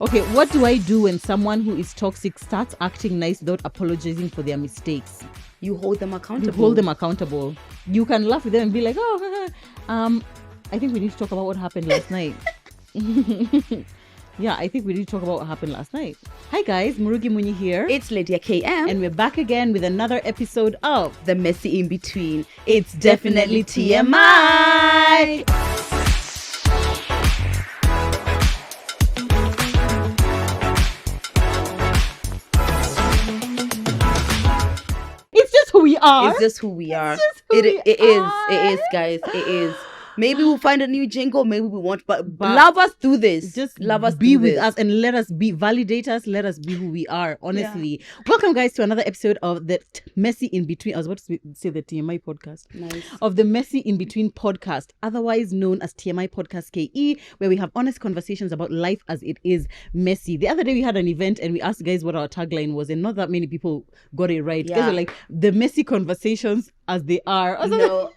Okay, what do I do when someone who is toxic starts acting nice without apologizing for their mistakes? You hold them accountable. You hold them accountable. You can laugh with them and be like, oh, I think we need to talk about what happened last night. Yeah, I think we need to talk about what happened last night. Hi guys, Murugi Muni here. It's Lydia KM. And we're back again with another episode of The Messy In Between. It's definitely TMI. It's just who we are. It's just who we are. It is, guys. It is. Maybe we'll find a new jingle. Maybe we won't. But love us through this. Just love us. Be with us and let us validate us. Let us be who we are. Honestly, Welcome, guys, to another episode of the Messy In Between. I was about to say the TMI podcast. Nice. Of the Messy In Between podcast, otherwise known as TMI Podcast KE, where we have honest conversations about life as it is messy. The other day we had an event and we asked guys what our tagline was, and not that many people got it right. Guys were like, the messy conversations as they are. No.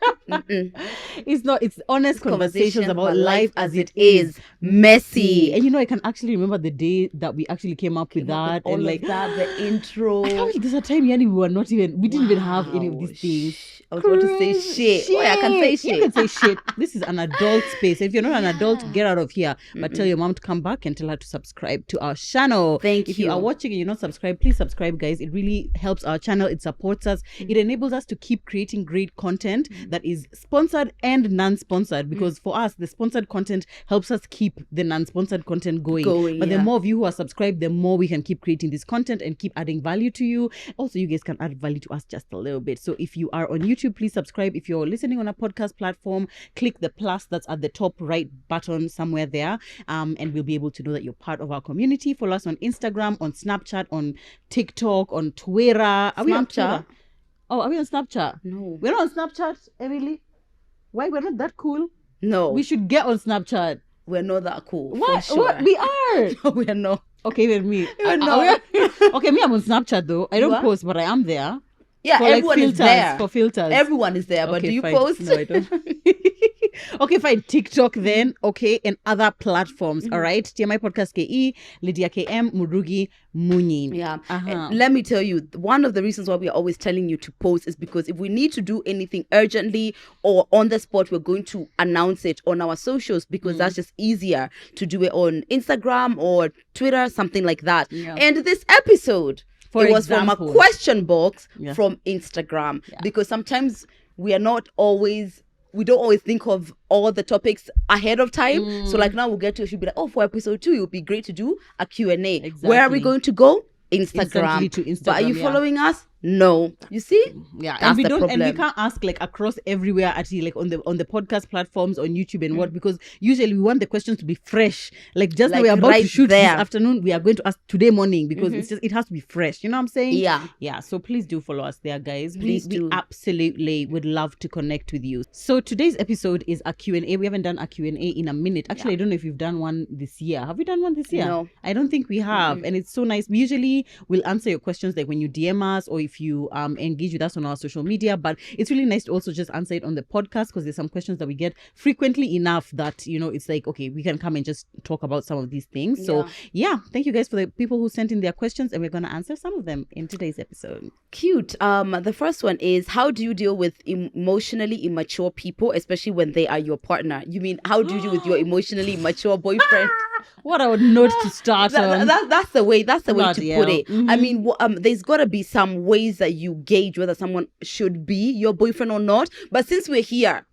It's not. It's honest conversations about life as it is messy. And I can actually remember the day that we actually came up with that. All and of that, the intro. I can't believe there's a time, Yani, we didn't even have any of these things. I was about to say shit. Oh, yeah, I can say shit. You can say shit. This is an adult space. If you're not an adult, get out of here. But tell your mom to come back and tell her to subscribe to our channel. Thank you. If you are watching and you're not subscribed, please subscribe, guys. It really helps our channel. It supports us. It enables us to keep creating great content that is sponsored and non-sponsored, because for us, the sponsored content helps us keep the non-sponsored content going. But the more of you who are subscribed, the more we can keep creating this content and keep adding value to you. Also, you guys can add value to us just a little bit. So if you are on YouTube, please subscribe. If you're listening on a podcast platform, click the plus that's at the top right button somewhere there, and we'll be able to know that you're part of our community. Follow us on Instagram, on Snapchat, on TikTok, on Twitter. Are we on Twitter? Oh, are we on Snapchat? No. We're not on Snapchat, Emily. Why? We're not that cool. No. We should get on Snapchat. We're not that cool. What? For sure. What? We are. No, we are not. Okay, then me. We're not. Okay, me, I'm on Snapchat though. I don't post, but I am there. Yeah, for everyone filters, is there. For filters. Everyone is there, but Okay, do you fine. post? No, I don't. Okay, fine. TikTok then. Okay, and other platforms. All right. TMI Podcast KE, Lydia KM, Murugi Muni. Yeah. And let me tell you, one of the reasons why we are always telling you to post is because if we need to do anything urgently or on the spot, we're going to announce it on our socials, because that's just easier to do it on Instagram or Twitter, something like that. Yeah. And this episode, it was from a question box from Instagram, because sometimes we don't always think of all the topics ahead of time. So like now we'll get to, it should be like, for episode 2, it would be great to do a Q&A. Exactly. Where are we going to go? Instantly to Instagram. But are you following us? No. You see? Yeah. That's and the problem. And we can't ask like across everywhere, actually, like on the podcast platforms, on YouTube and what, because usually we want the questions to be fresh. Like just like we're about to shoot this afternoon, we are going to ask today morning, because it has to be fresh. You know what I'm saying? Yeah. Yeah. So please do follow us there, guys. Please do. We absolutely would love to connect with you. So today's episode is a Q&A. We haven't done a Q&A in a minute. Actually, I don't know if we've done one this year. Have we done one this year? No. I don't think we have. And it's so nice. We usually will answer your questions like when you DM us, or if you engage with us on our social media, but it's really nice to also just answer it on the podcast, because there's some questions that we get frequently enough that it's like, okay, we can come and just talk about some of these things. So thank you guys for the people who sent in their questions, and we're going to answer some of them in today's episode. Cute. The first one is, how do you deal with emotionally immature people, especially when they are your partner? You mean, how do you deal with your emotionally immature boyfriend? What I would note to start on. That's the way to put it. I mean, there's got to be some ways that you gauge whether someone should be your boyfriend or not. But since we're here,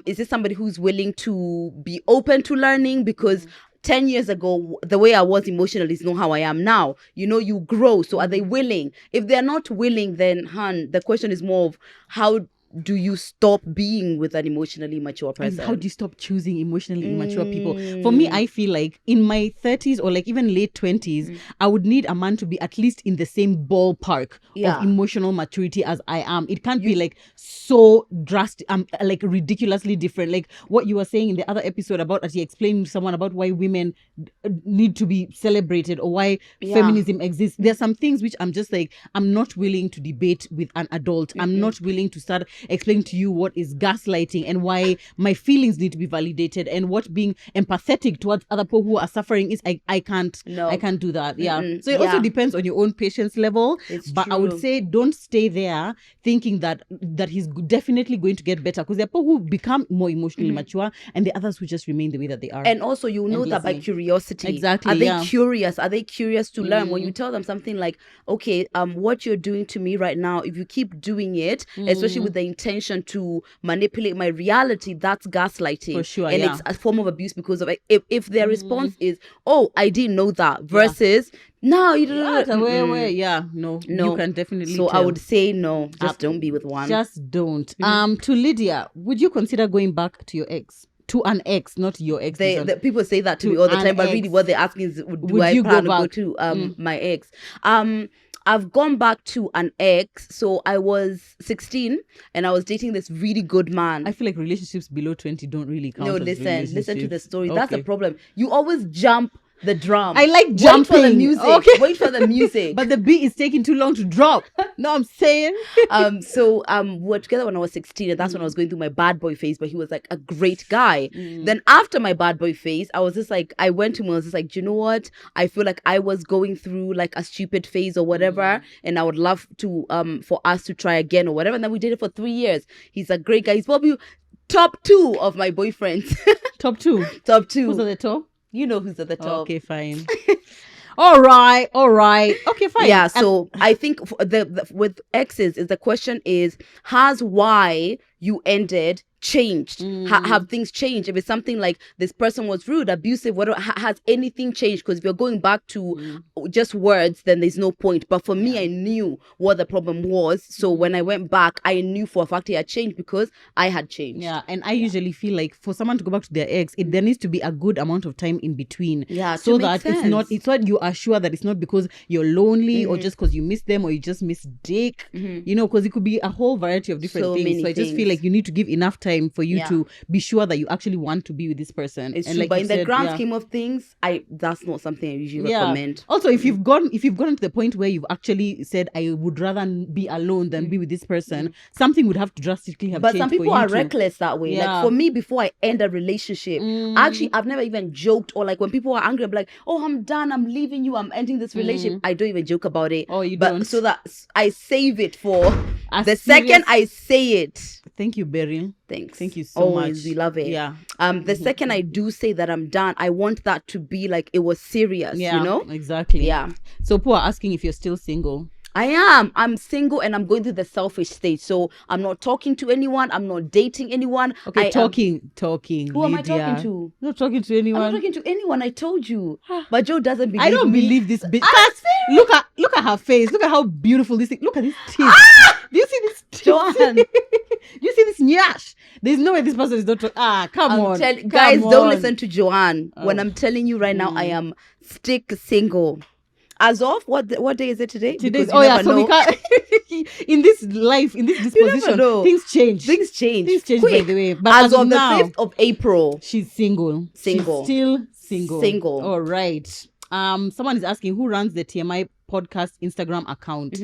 is this somebody who's willing to be open to learning? Because 10 years ago, the way I was emotionally is not how I am now. You grow. So are they willing? If they're not willing, then, the question is more of how do you stop being with an emotionally immature person? And how do you stop choosing emotionally immature people? For me, I feel like in my 30s or like even late 20s, I would need a man to be at least in the same ballpark of emotional maturity as I am. It can't be like so drastic, like ridiculously different. Like what you were saying in the other episode about actually explaining to someone about why women need to be celebrated or why feminism exists. There are some things which I'm just like, I'm not willing to debate with an adult. I'm not willing to start explain to you what is gaslighting and why my feelings need to be validated, and what being empathetic towards other people who are suffering is. I can't do that. Yeah. Mm-mm. So it also depends on your own patience level. But true. I would say don't stay there thinking that he's definitely going to get better, because there are people who become more emotionally mature, and the others who just remain the way that they are. And also, you know that by curiosity. Exactly. Are they curious? Are they curious to learn? When you tell them something like, okay, what you're doing to me right now, if you keep doing it, especially with the intention to manipulate my reality, that's gaslighting. For sure, and it's a form of abuse, because of if their response is, oh, I didn't know that, versus no, you don't know. No, you can definitely So tell. I would say no, just don't be with one. Just don't. To Lydia, would you consider going back to your ex? To an ex, not your ex. The people say that to me all the time, but really what they're asking is, do I plan to go to my ex? I've gone back to an ex. So I was 16 and I was dating this really good man. I feel like relationships below 20 don't really count. No, as listen to the story. Okay. That's the problem. You always jump the drum. I like jumping. Wait for the music. Okay. Wait for the music. But the beat is taking too long to drop. No, I'm saying. So we were together when I was 16, and that's when I was going through my bad boy phase, but he was like a great guy. Then after my bad boy phase, I was just like, I went to him and I was just like, do you know what? I feel like I was going through like a stupid phase or whatever, and I would love to for us to try again or whatever. And then we did it for 3 years. He's a great guy. He's probably top 2 of my boyfriends. Top 2? Top 2. Who's at the top? You know who's at the top. Okay, fine. All right. Okay, fine. Yeah, so I think with exes, the question is, has why you ended changed? Have things changed? If it's something like this person was rude, abusive, whatever, has anything changed? Because if you're going back to just words, then there's no point. But for me, I knew what the problem was. So when I went back, I knew for a fact it had changed because I had changed. Yeah, and I usually feel like for someone to go back to their ex, there needs to be a good amount of time in between. Yeah, so that it's not you are sure that it's not because you're lonely or just because you miss them or you just miss dick. You know, because it could be a whole variety of different things. So I just feel like you need to give enough time for you to be sure that you actually want to be with this person. It's true, but in the grand scheme of things, that's not something I usually recommend. Also, if you've gone to the point where you've actually said, I would rather be alone than be with this person, something would have to drastically have changed. But some people are reckless that way. Yeah. Like for me, before I end a relationship, actually, I've never even joked, or like when people are angry, I'm like, oh, I'm done, I'm leaving you, I'm ending this relationship. I don't even joke about it. Oh, you don't? So that I save it for the second I say it. Thank you, Beryl. Thanks. Thank you so Always, much. we love it. Yeah. The second I do say that I'm done, I want that to be like it was serious. Yeah, you know? Exactly. Yeah. So people are asking if you're still single. I am. I'm single and I'm going through the selfish stage. So I'm not talking to anyone. I'm not dating anyone. Okay, talking. Who am I talking to? Not talking to anyone. I'm not talking to anyone. I told you. But Joe doesn't believe I don't me. believe this bitch. Look at her face. Look at how beautiful this thing. Look at this teeth. Do you see this teeth? Joanne. Do you see this nyash? There's no way this person is not come on. Guys, don't listen to Joanne. When I'm telling you right now, I am stick single. As of what day is it today? Today's so we can't in this life, in this disposition, things change. Things change. By the way. But as of now, the 5th of April, she's single. She's still single. All right. Someone is asking who runs the TMI podcast Instagram account.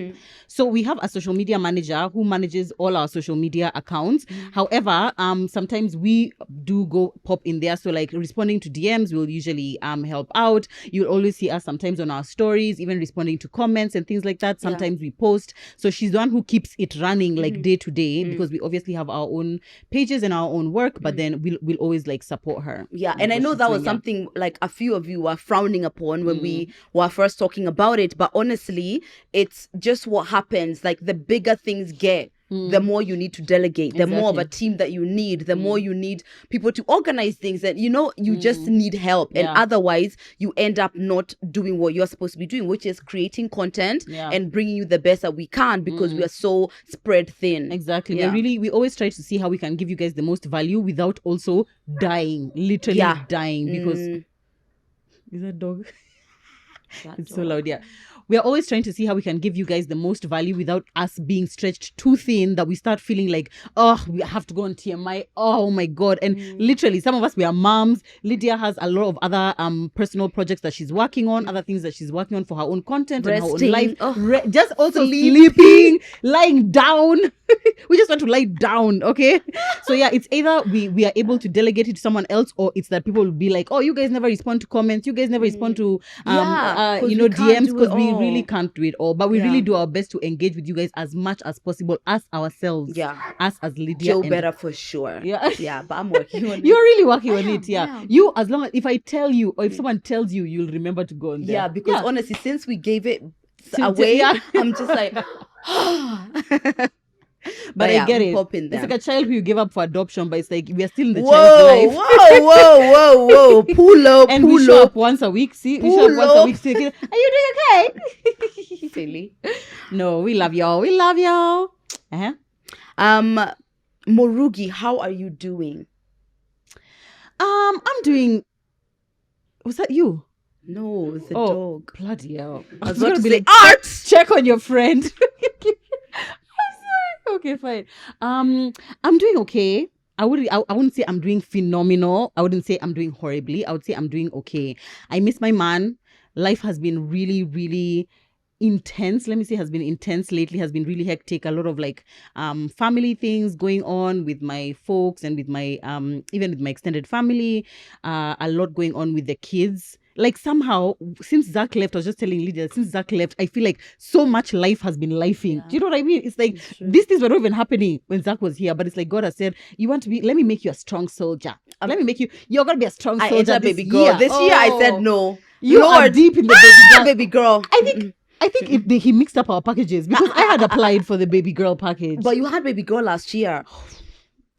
So we have a social media manager who manages all our social media accounts. However, sometimes we do go pop in there. So like responding to DMs, we'll usually help out. You'll always see us sometimes on our stories, even responding to comments and things like that. Sometimes we post. So she's the one who keeps it running like day to day, because we obviously have our own pages and our own work, but then we'll always like support her. Yeah, and I know that was something like a few of you were frowning upon when we were first talking about it, but honestly, it's just what happens. Like the bigger things get, the more you need to delegate, the more of a team that you need, the more you need people to organize things, and you just need help. And otherwise you end up not doing what you're supposed to be doing, which is creating content and bringing you the best that we can, because we are so spread thin. Exactly. We always try to see how we can give you guys the most value without also dying, literally dying, because is that dog? It's so loud, yeah. We are always trying to see how we can give you guys the most value without us being stretched too thin that we start feeling like, oh, we have to go on TMI. Oh my God. And literally, some of us, we are moms. Lydia has a lot of other personal projects that she's working on, other things that she's working on for her own content and her own life. Just also sleeping, lying down. We just want to lie down, okay? So yeah, it's either we are able to delegate it to someone else, or it's that people will be like, oh, you guys never respond to comments, you guys never respond to DMs, because we really can't do it all. But we really do our best to engage with you guys as much as possible as ourselves. Yeah. Us as Lydia. Joe better for sure. Yeah. Yeah, but I'm working on it. You're really working on it, yeah. You, as long as if I tell you or if someone tells you, you'll remember to go on there. Yeah, because honestly, since we gave it away, I'm just like But I get it. It's like a child who you give up for adoption, but it's like we are still in the child's life. Whoa. Pull up. And we show up once a week. See, we show up once a week. See, are you doing okay? Silly. No, we love y'all. We love y'all. Morugi, how are you doing? I'm doing. Was that you? No, it's a dog. Bloody hell! I was about to be like, Art. Check on your friend. Okay, fine. I'm doing okay. I wouldn't say I'm doing phenomenal. I wouldn't say I'm doing horribly. I would say I'm doing okay. I miss my man. Life has been really, really intense. Let me say has been intense lately, has been really hectic. A lot of like family things going on with my folks and with my even with my extended family. A lot going on with the kids. Like somehow, since Zach left, I was just telling Lydia, since Zach left, I feel like so much life has been lifing. Do you know what I mean? It's like these things were not even happening when Zach was here, but it's like God has said, you want to be, let me make you a strong soldier. Let me make you, you're going to be a strong soldier baby girl. This year I said no. You are deep in the baby girl. I think he mixed up our packages because I had applied for the baby girl package. But you had baby girl last year.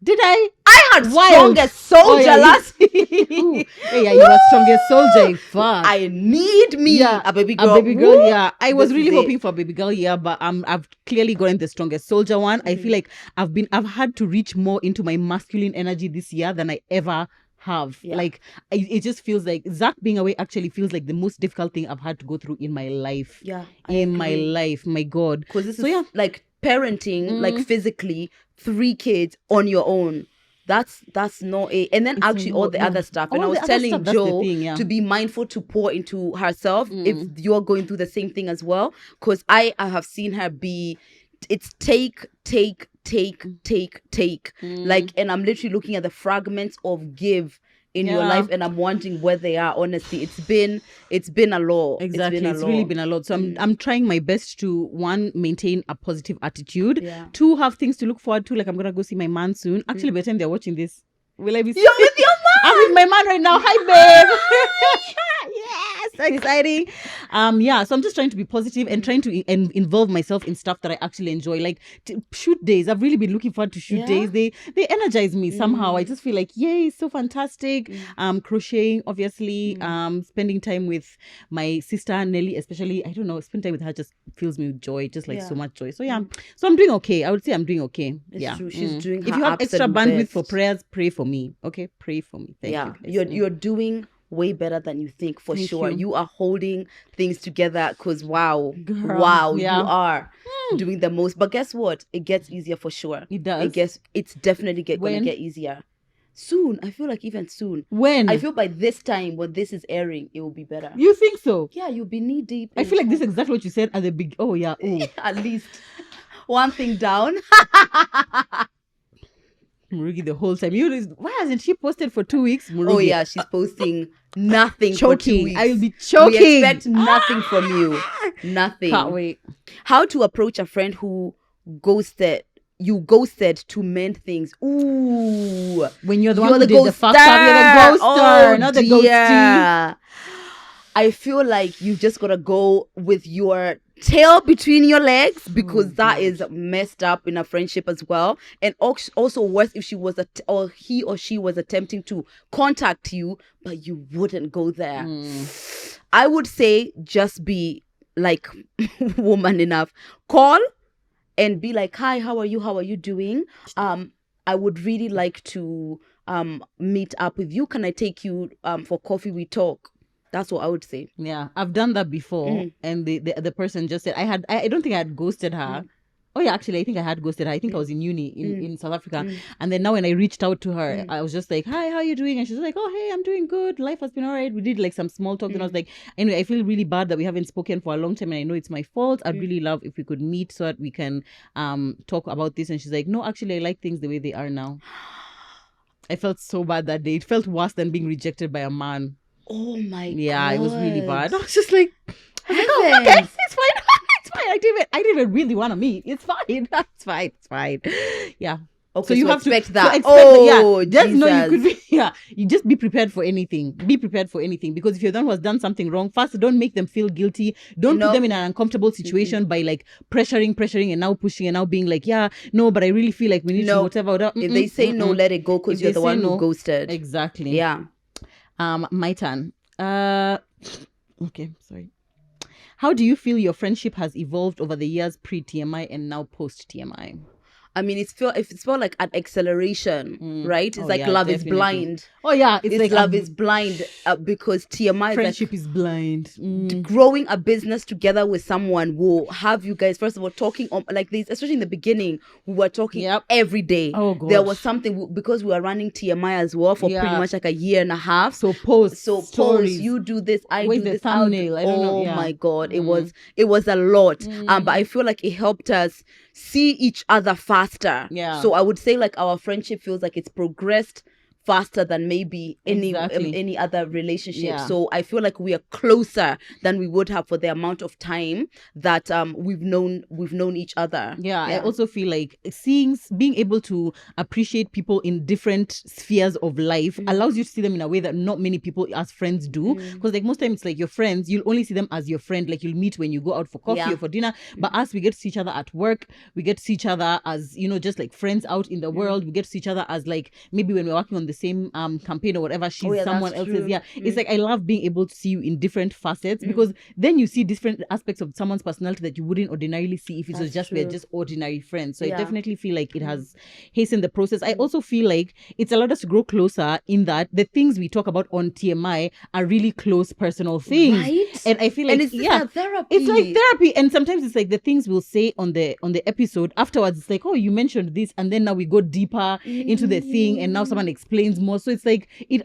Did I? I had strongest soldier last year. Yeah, you were strongest soldier. Fuck. I need a baby girl. A baby girl, yeah. I was really hoping for a baby girl, yeah, but I've clearly gotten the strongest soldier one. I feel like I've had to reach more into my masculine energy this year than I ever have. Like it just feels like Zach being away actually feels like the most difficult thing I've had to go through in my life. My life, my God. Because this is like parenting, like physically 3 kids on your own. That's not a, and then actually all the other stuff. And I was telling Joe to be mindful to pour into herself if you're going through the same thing as well. Because I have seen her be, it's take. Like, and I'm literally looking at the fragments of give in your life, and I'm wondering where they are. Honestly, it's been a lot. Exactly, it's really been a lot. So I'm trying my best to, one, maintain a positive attitude. 2, have things to look forward to. Like I'm gonna go see my man soon. Actually, by the time they're watching this, will I be? You're with your man. I'm with my man right now. Hi, babe. Yes, so exciting. So I'm just trying to be positive and trying to involve myself in stuff that I actually enjoy, like shoot days. I've really been looking forward to shoot days. They energize me somehow. I just feel like, yay, so fantastic. Crocheting, obviously. Spending time with my sister Nelly, especially. I don't know, spend time with her just fills me with joy, just like so much joy. So so I'm doing okay. I would say I'm doing okay. It's true. She's doing her If you have extra bandwidth best for prayers, pray for me. Okay, pray for me. Thank you. You're doing way better than you think, for sure. You are holding things together because wow, you are doing the most. But guess what? It gets easier for sure. It does. It's definitely gonna get easier soon. I feel like even soon. When? I feel by this time when this is airing, it will be better. You think so? Yeah, you'll be knee deep. I feel like this is exactly what you said at the big. Oh yeah. Oh. At least one thing down. Murugi the whole time. Why hasn't she posted for 2 weeks, Murugi? Oh yeah, she's posting nothing choking. For 2 weeks. I'll be choking. We expect nothing from you. Nothing. Can't wait. How to approach a friend who ghosted to mend things. Ooh. When you're the one who did the fuck up, you're the ghoster, not the ghostie. I feel like you just gotta go with your tail between your legs, because that is messed up in a friendship as well. And also worse if he or she was attempting to contact you, but you wouldn't go there. I would say just be like woman enough. Call and be like, hi, how are you doing? I would really like to meet up with you. Can I take you for coffee? We talk. That's what I would say. Yeah, I've done that before, and the person just said I don't think I had ghosted her. Oh yeah, actually I think I had ghosted her. I think I was in uni in South Africa, and then now when I reached out to her, I was just like, "Hi, how are you doing?" And she's like, "Oh hey, I'm doing good. Life has been alright." We did like some small talk, and I was like, "Anyway, I feel really bad that we haven't spoken for a long time, and I know it's my fault. I'd really love if we could meet so that we can talk about this." And she's like, "No, actually, I like things the way they are now." I felt so bad that day. It felt worse than being rejected by a man. Oh my god. Yeah, it was really bad. I was just like, Heavens. "Oh, okay, it's fine. It's fine. I didn't even really want to meet. It's fine. That's fine. It's fine." Yeah. Okay, So you have expect to that. expect that, Oh, just know you could Jesus. be, you just be prepared for anything. Be prepared for anything, because if you're the one who has done something wrong, first, don't make them feel guilty. Don't put them in an uncomfortable situation by like pressuring and now pushing and now being like, "Yeah, no, but I really feel like we need to whatever." If they say no, let it go, because you're the one who ghosted. Exactly. Yeah. My turn. Okay, sorry. How do you feel your friendship has evolved over the years pre-TMI and now post-TMI? I mean, it's felt like an acceleration, right? It's like love is blind. Oh yeah, it's like love is blind because TMI friendship is blind. Growing a business together with someone will have you guys first of all talking like this, especially in the beginning. We were talking every day. Oh god, there was something because we were running TMI as well for pretty much like a year and a half. So post you do this, I do this. Thumbnail. I don't know. Oh my god, it was a lot. But I feel like it helped us see each other faster. Yeah. So I would say like our friendship feels like it's progressed faster than maybe any other relationship. Yeah. So I feel like we are closer than we would have for the amount of time that we've known each other. Yeah, I also feel like being able to appreciate people in different spheres of life allows you to see them in a way that not many people as friends do. Because like most times it's like your friends, you'll only see them as your friend, like you'll meet when you go out for coffee or for dinner. But us, we get to see each other at work, we get to see each other as, just like friends out in the world. We get to see each other as like maybe when we're working on the same campaign or whatever, she's someone else's. It's like I love being able to see you in different facets, because then you see different aspects of someone's personality that you wouldn't ordinarily see if it was just we're just ordinary friends. So I definitely feel like it has hastened the process. I also feel like it's allowed us to grow closer in that the things we talk about on TMI are really close personal things, right? And I feel like it's like therapy. It's like therapy, and sometimes it's like the things we'll say on the episode afterwards, it's like, "Oh, you mentioned this," and then now we go deeper into the thing, and now someone explains more. So it's like it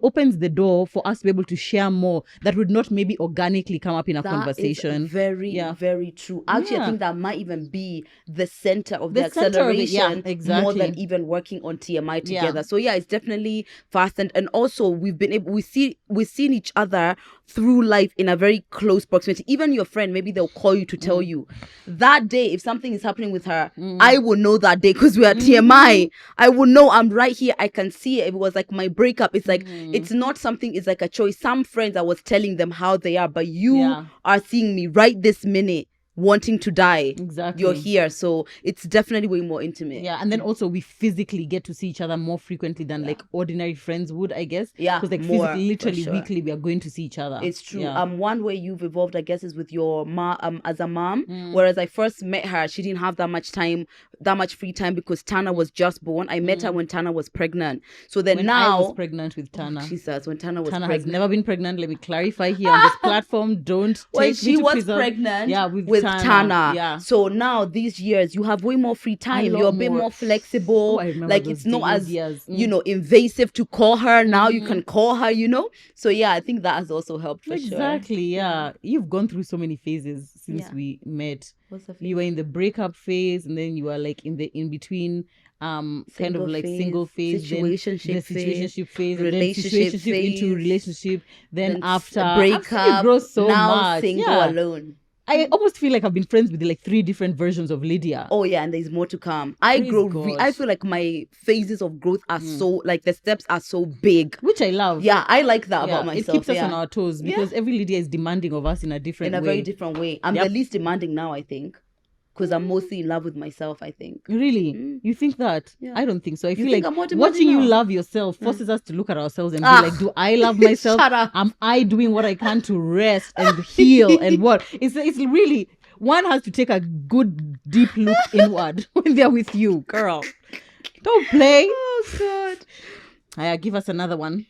opens the door for us to be able to share more that would not maybe organically come up in a conversation. Is very true. Actually, I think that might even be the center of the acceleration, more than even working on TMI together. So it's definitely fast, and also we've seen each other through life in a very close proximity. Even your friend, maybe they'll call you to tell you that day if something is happening with her. I will know that day because we are TMI. I will know I'm right here. I can see it. If it was like my breakup, it's like it's not something. It's like a choice. Some friends, I was telling them how they are, but you are seeing me right this minute wanting to die. Exactly. You're here, so it's definitely way more intimate. And then also we physically get to see each other more frequently than like ordinary friends would, I guess. Because like more, physically, literally weekly we are going to see each other. It's true. One way you've evolved, I guess, is with your mom as a mom. Whereas I first met her, she didn't have that much free time because Tana was just born. I met her when Tana was pregnant. So then when now I was pregnant with Tana. Jesus, when Tana was Tana pregnant. has never been pregnant. Let me clarify here on this platform. Don't when take she me to was prison. pregnant with Tana. So now these years you have way more free time. You're a bit more flexible. Like it's not as invasive to call her. Now you can call her, So I think that has also helped for sure. Exactly. You've gone through so many phases since we met. What's the phase? You were in the breakup phase, and then you were like in the in between kind of like single phase, situationship phase, relationship phase, into relationship, then after breakup, you grow so now much. Single alone. I almost feel like I've been friends with like 3 different versions of Lydia. Oh yeah, and there's more to come. I feel like my phases of growth are so like the steps are so big, which I love. I like that about myself. It keeps us on our toes because every Lydia is demanding of us in a very different way. I'm the least demanding now, I think. Because I'm mostly in love with myself, I think. Really? You think that? I don't think so. I feel like watching now? You love yourself forces us to look at ourselves and be like, do I love myself? Shut up. Am I doing what I can to rest and heal and what? It's really, one has to take a good deep look inward when they're with you, girl. Don't play. Oh, God. Give us another one.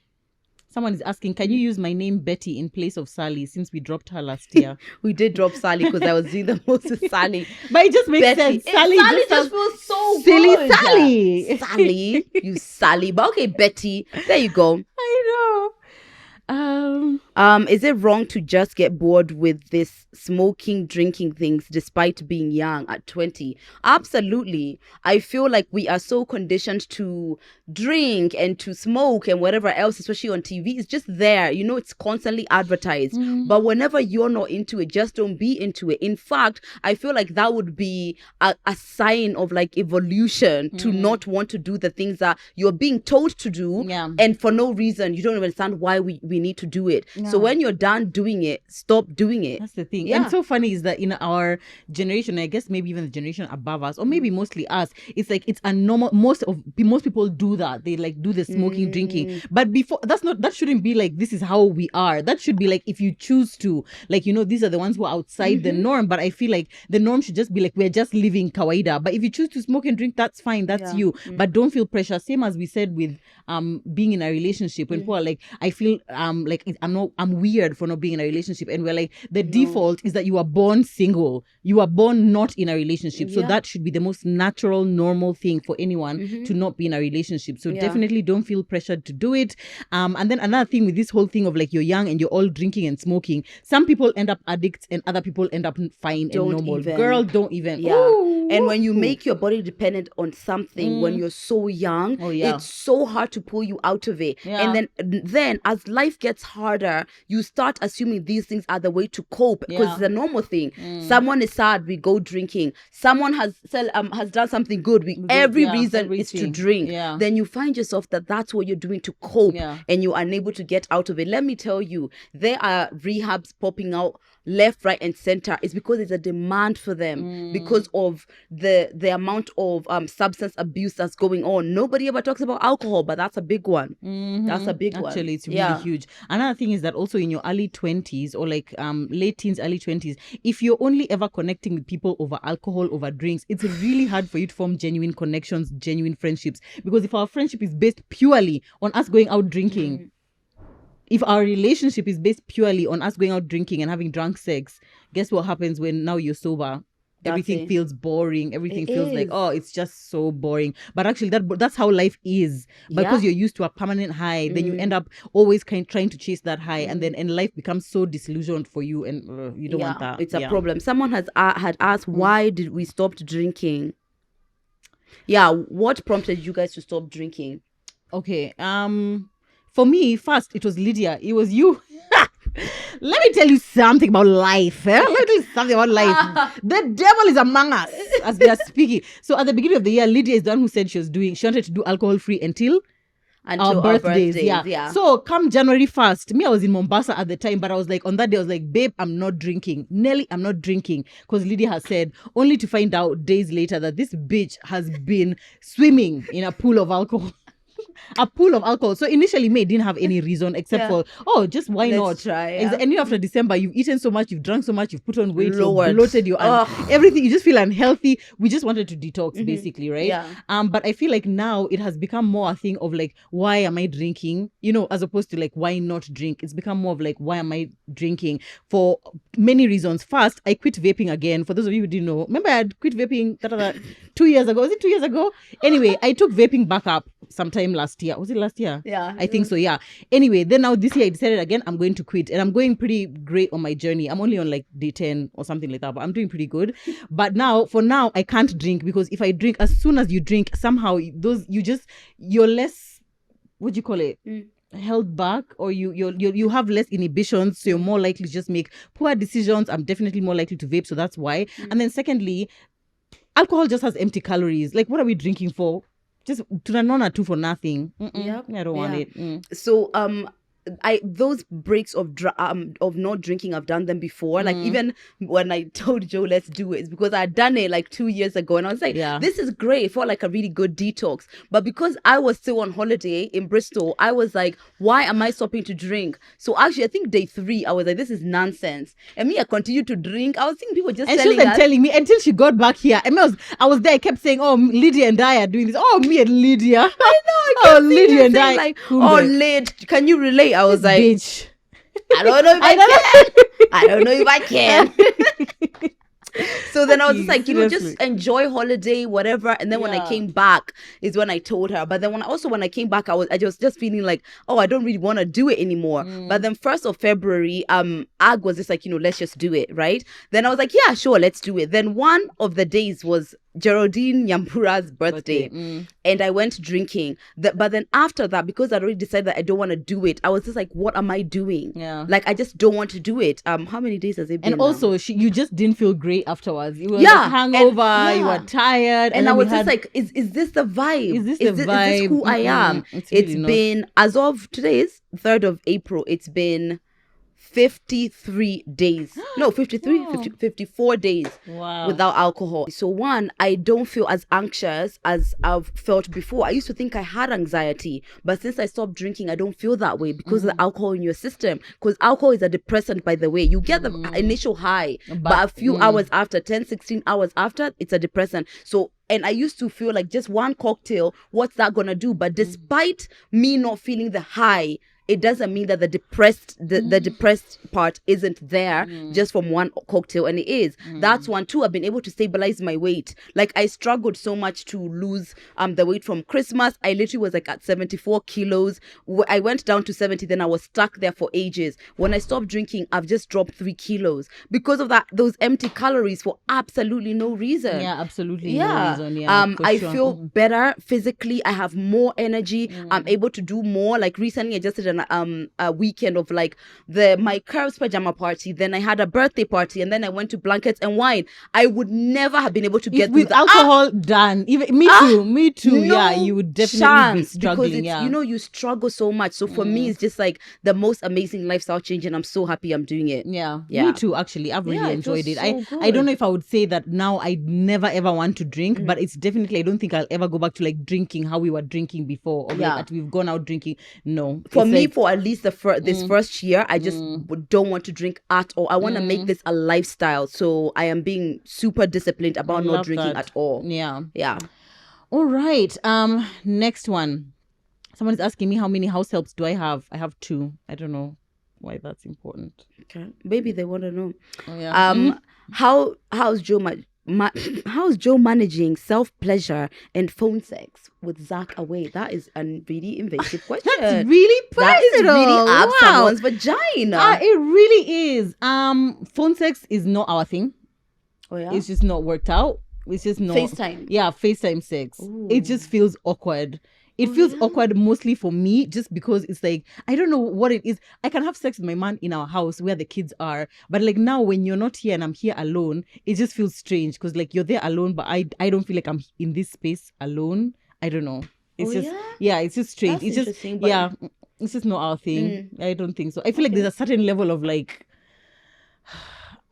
Someone is asking, can you use my name Betty in place of Sally since we dropped her last year? We did drop Sally because I was doing the most with Sally. But it just makes Betty. sense. Sally just feels so silly good. Sally. Sally, you Sally. But okay, Betty. There you go. I know. Is it wrong to just get bored with this smoking, drinking things despite being young at 20? Absolutely. I feel like we are so conditioned to drink and to smoke and whatever else, especially on TV. It's just there. You know, it's constantly advertised. But whenever you're not into it, just don't be into it. In fact, I feel like that would be a sign of like evolution to not want to do the things that you're being told to do. Yeah. And for no reason, you don't understand why we need to do it. Yeah. So when you're done doing it, stop doing it. That's the thing. Yeah. And so funny is that in our generation, I guess maybe even the generation above us, or maybe mostly us, it's like it's a normal. Most people do that. They like do the smoking, drinking. But before, that shouldn't be like this is how we are. That should be like if you choose to, like, you know, these are the ones who are outside the norm. But I feel like the norm should just be like we're just living kawaida. But if you choose to smoke and drink, that's fine. That's you. But don't feel pressure. Same as we said with being in a relationship. When people are like, I feel like I'm weird for not being in a relationship, and we're like the default is that you are born single, you are born not in a relationship, so that should be the most natural, normal thing for anyone to not be in a relationship. So definitely don't feel pressured to do it. And then another thing with this whole thing of like you're young and you're all drinking and smoking, some people end up addicts and other people end up fine and normal. Girl, don't even. Ooh. And when you make your body dependent on something when you're so young, it's so hard to pull you out of it. And then as life gets harder, you start assuming these things are the way to cope because it's a normal thing. Someone is sad, we go drinking. Someone has done something good, every reason is to drink. Then you find yourself that's what you're doing to cope, and you're unable to get out of it. Let me tell you, there are rehabs popping out left, right, and center. It's because there's a demand for them because of the amount of substance abuse that's going on. Nobody ever talks about alcohol, but that's a big one. That's a big one. Actually, it's really huge. Another thing is that also in your early 20s or like late teens, early 20s, if you're only ever connecting with people over alcohol, over drinks, it's really hard for you to form genuine connections, genuine friendships. Because if our friendship is based purely on us going out drinking, if our relationship is based purely on us going out drinking and having drunk sex, guess what happens when now you're sober? Everything feels boring. Everything feels like, oh, it's just so boring. But actually, that's how life is. Because you're used to a permanent high, then you end up always trying to chase that high, and life becomes so disillusioned for you, and you don't want that. It's a problem. Someone had asked, why did we stop drinking? Yeah, what prompted you guys to stop drinking? Okay, for me, first it was Lydia. It was you. Let me tell you something about life. Let me tell you something about life. The devil is among us as we are speaking. So at the beginning of the year, Lydia is the one who said she wanted to do alcohol free until our birthdays. Yeah. So come January 1st, me, I was in Mombasa at the time, but I was like, on that day, I was like, babe, I'm not drinking. Nelly, I'm not drinking. Because Lydia has said, only to find out days later that this bitch has been swimming in a pool of alcohol. A pool of alcohol. So initially, May didn't have any reason except for, just why Let's not? Try, And then after December, you've eaten so much, you've drunk so much, you've put on weight, you've bloated, everything. You just feel unhealthy. We just wanted to detox, basically, right? Yeah. But I feel like now it has become more a thing of like, why am I drinking? You know, as opposed to like, why not drink? It's become more of like, why am I drinking? For many reasons. First, I quit vaping again. For those of you who didn't know, remember I had quit vaping 2 years ago. Was it 2 years ago? Anyway, I took vaping back up sometime last year. Was it last year? Yeah. I think so, yeah. Anyway, then now this year I decided again I'm going to quit, and I'm going pretty great on my journey. I'm only on like day 10 or something like that, but I'm doing pretty good. But for now, I can't drink because if I drink, as soon as you drink, somehow you're less, what do you call it? Held back, or you have less inhibitions, so you're more likely to just make poor decisions. I'm definitely more likely to vape, so that's why. And then secondly, alcohol just has empty calories. Like, what are we drinking for? Just tunanona two for nothing. I don't want it. So those breaks of not drinking, I've done them before. Like even when I told Joe let's do it, it's because I had done it like 2 years ago, and I was like, this is great. It felt like a really good detox. But because I was still on holiday in Bristol, I was like, why am I stopping to drink? So actually, I think day 3, I was like, this is nonsense. And me, I continued to drink. I was seeing people just she wasn't telling me until she got back here. I mean, I was there. I kept saying, oh, Lydia and I are doing this. Oh, me and Lydia. I know. Lydia and I. Like, oh, Lyd, can you relate? I was like, bitch. I don't know if I can. I don't know if I can. So then I was just like, just enjoy holiday, whatever. And then when I came back is when I told her. But then when I came back, I was just feeling like, oh, I don't really want to do it anymore. But then 1st of February, Ag was just like, let's just do it, right? Then I was like, yeah, sure, let's do it. Then one of the days was Geraldine Nyambura's birthday. And I went drinking. But then after that, because I'd already decided that I don't want to do it, I was just like, what am I doing? Yeah. Like, I just don't want to do it. How many days has it been? And also, you just didn't feel great afterwards. You were hangover, you were tired. And I was just like, is this the vibe? Is this who I am? It's been, as of today is 3rd of April, it's been 53 days. No, 54 days without alcohol. So one, I don't feel as anxious as I've felt before. I used to think I had anxiety, but since I stopped drinking, I don't feel that way because of the alcohol in your system. Because alcohol is a depressant, by the way. You get the initial high, but a few hours after, 10, 16 hours after, it's a depressant. So and I used to feel like just one cocktail, what's that gonna do? But despite me not feeling the high, it doesn't mean that the depressed part isn't there just from one cocktail, and it is. That's one. Two, I've been able to stabilize my weight. Like, I struggled so much to lose the weight from Christmas. I literally was like at 74 kilos. I went down to 70, then I was stuck there for ages. When I stopped drinking, I've just dropped 3 kilos because of those empty calories for absolutely no reason. Yeah, absolutely no reason. Yeah, I feel better physically. I have more energy. I'm able to do more. Like, recently I just did a weekend of like my curves pajama party, then I had a birthday party, and then I went to blankets and wine. I would never have been able to get with alcohol done. Even me too. No, yeah, you would definitely be struggling. Because you struggle so much. So for me, it's just like the most amazing lifestyle change, and I'm so happy I'm doing it. Yeah. Me too. Actually, I've really enjoyed it. I don't know if I would say that now I never ever want to drink, but it's definitely, I don't think I'll ever go back to like drinking how we were drinking before, or like we've gone out drinking. No, for me, for at least this first year, I just don't want to drink at all. I want to make this a lifestyle. So I am being super disciplined about not drinking at all. Yeah. All right. Next one. Someone is asking me how many house helps do I have. I have 2. I don't know why that's important. Okay. Maybe they want to know. Oh, yeah. How's Joe managing self-pleasure and phone sex with Zach away? That is a really invasive question. That's really personal. That is really up someone's vagina. It really is. Phone sex is not our thing. Oh yeah? It's just not worked out. It's just not. FaceTime. Yeah, FaceTime sex. Ooh. It just feels awkward. It feels awkward mostly for me, just because it's like, I don't know what it is. I can have sex with my man in our house where the kids are, but like now when you're not here and I'm here alone, it just feels strange because like you're there alone, but I don't feel like I'm in this space alone. I don't know. It's it's just strange. That's it's just it's just not our thing. I don't think so. I feel like there's a certain level of like,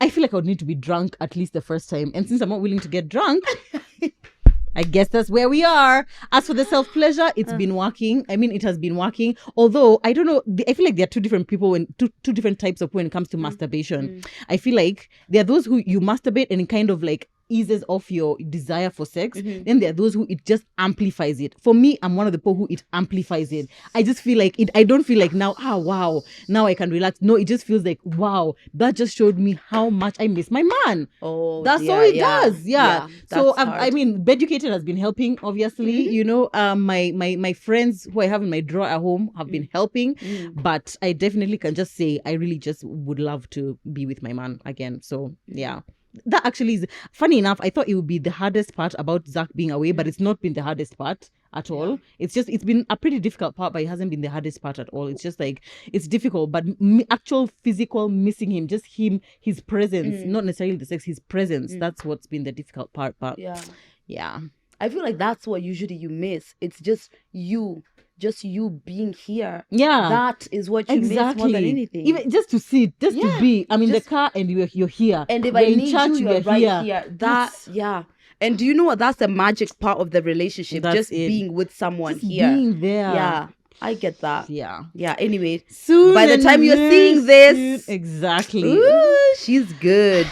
I feel like I would need to be drunk at least the first time, and since I'm not willing to get drunk. I guess that's where we are. As for the self-pleasure, it's been working. I mean, it has been working. Although, I don't know, I feel like there are two different people, two different types of when it comes to masturbation. I feel like there are those who you masturbate and it kind of like eases off your desire for sex. Then there are those who it just amplifies it. For me, I'm one of the people who it amplifies it. I just feel like it. I don't feel like now, wow, now I can relax. No, it just feels like, wow, that just showed me how much I miss my man. Oh, that's all it does. Yeah. So I mean, Beducated has been helping, obviously. You know, my friends who I have in my drawer at home have been helping. But I definitely can just say I really just would love to be with my man again. So yeah. That actually is funny enough. I thought it would be the hardest part about Zach being away, but it's not been the hardest part at all. It's been a pretty difficult part, but it hasn't been the hardest part at all. It's just like, it's difficult, but actual physical missing him, just him, his presence, not necessarily the sex, his presence. That's what's been the difficult part. But yeah. I feel like that's what usually you miss. It's just you being here. Yeah, that is what you miss more than anything. Even just to sit, just to be. I'm in the car and you're here. And if I need you're right here. And do you know what? That's the magic part of the relationship. Just being with someone here. Being there. Yeah. I get that. Yeah. Anyway, soon by the time you're seeing this, exactly. Ooh, she's good.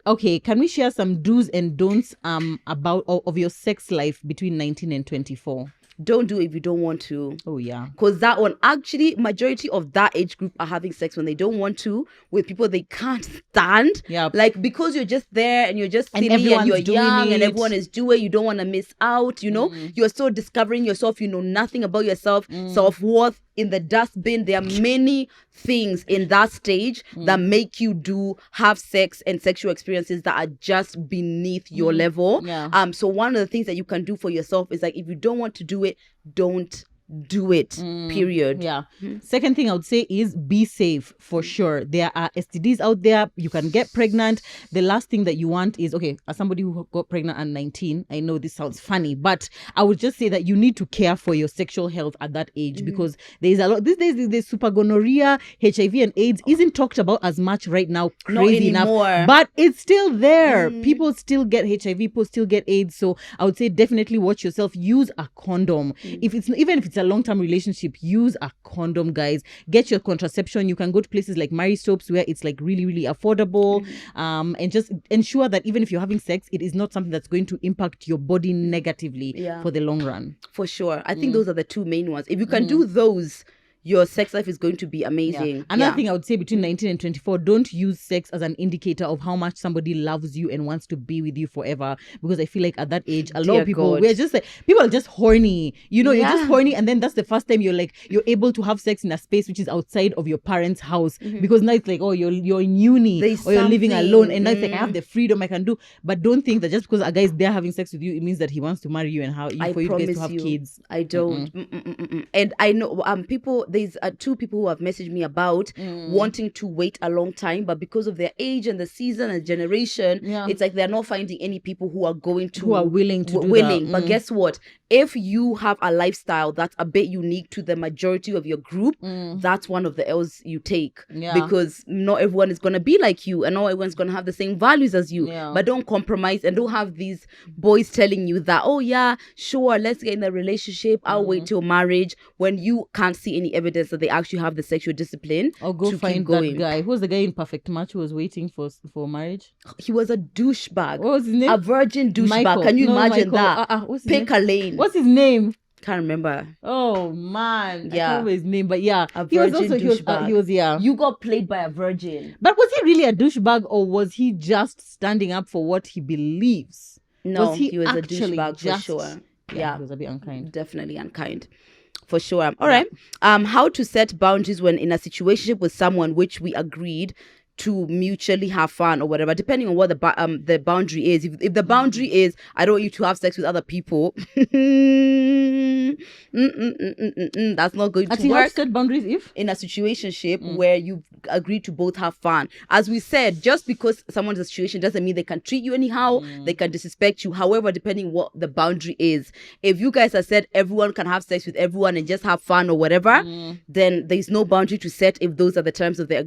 Okay, can we share some do's and don'ts about of your sex life between 19 and 24? don't do it if you don't want to. Oh yeah. Because that one, actually, majority of that age group are having sex when they don't want to with people they can't stand. Yep. Like, because you're just there and you're just silly and you're young and everyone is doing, you don't want to miss out, you know. You're still discovering yourself. You know nothing about yourself. Self-worth in the dustbin. There are many things in that stage that make you have sex and sexual experiences that are just beneath your level. Yeah. So one of the things that you can do for yourself is like, if you don't want to do it, don't do it, period. Yeah. Second thing I would say is be safe, for sure. There are STDs out there. You can get pregnant. The last thing that you want is, okay, as somebody who got pregnant at 19, I know this sounds funny, but I would just say that you need to care for your sexual health at that age, because there is a lot, these days, the super gonorrhea, HIV and AIDS isn't talked about as much right now, crazy enough, but it's still there. People still get HIV, people still get AIDS. So I would say definitely watch yourself. Use a condom. Even if it's a long-term relationship, use a condom, guys. Get your contraception. You can go to places like Mary Soaps where it's like really, really affordable, and just ensure that even if you're having sex, it is not something that's going to impact your body negatively for the long run. For sure. I think those are the two main ones. If you can do those, your sex life is going to be amazing. Yeah. Another thing I would say, between 19 and 24, don't use sex as an indicator of how much somebody loves you and wants to be with you forever. Because I feel like at that age, a lot of people, we're just like, people are just horny. You know, you're just horny, and then that's the first time you're able to have sex in a space which is outside of your parents' house. Because now it's like, oh, you're in uni, or you're living alone, and now it's like, I have the freedom I can do. But don't think that just because a guy is there having sex with you, it means that he wants to marry you and for you guys to have kids. I don't. And I know people. There's two people who have messaged me about wanting to wait a long time, but because of their age and the season and generation, it's like they're not finding any people who are willing to do that. But guess what? If you have a lifestyle that's a bit unique to the majority of your group, that's one of the L's you take. Because not everyone is going to be like you, and not everyone's going to have the same values as you. But don't compromise, and don't have these boys telling you that, oh yeah, sure, let's get in a relationship, I'll wait till marriage, when you can't see any evidence that they actually have the sexual discipline. Or go find that guy. Who was the guy in Perfect Match who was waiting for marriage? He was a douchebag. What was his name? A virgin douchebag. Can you imagine that? Pick a lane. What's his name? Can't remember. Oh man, I can't remember his name, but a virgin douchebag. He was You got played by a virgin. But was he really a douchebag, or was he just standing up for what he believes? No, he was a douchebag for sure. Yeah, he was a bit unkind. Definitely unkind. For sure. All right. How to set boundaries when in a situation with someone which we agreed to mutually have fun or whatever, depending on what the boundary is. If the boundary is, I don't want you to have sex with other people, that's not going to work. Set boundaries if in a situationship where you've agreed to both have fun. As we said, just because someone's in a situation doesn't mean they can treat you anyhow, they can disrespect you. However, depending what the boundary is, if you guys have said everyone can have sex with everyone and just have fun or whatever, then there's no boundary to set if those are the terms of the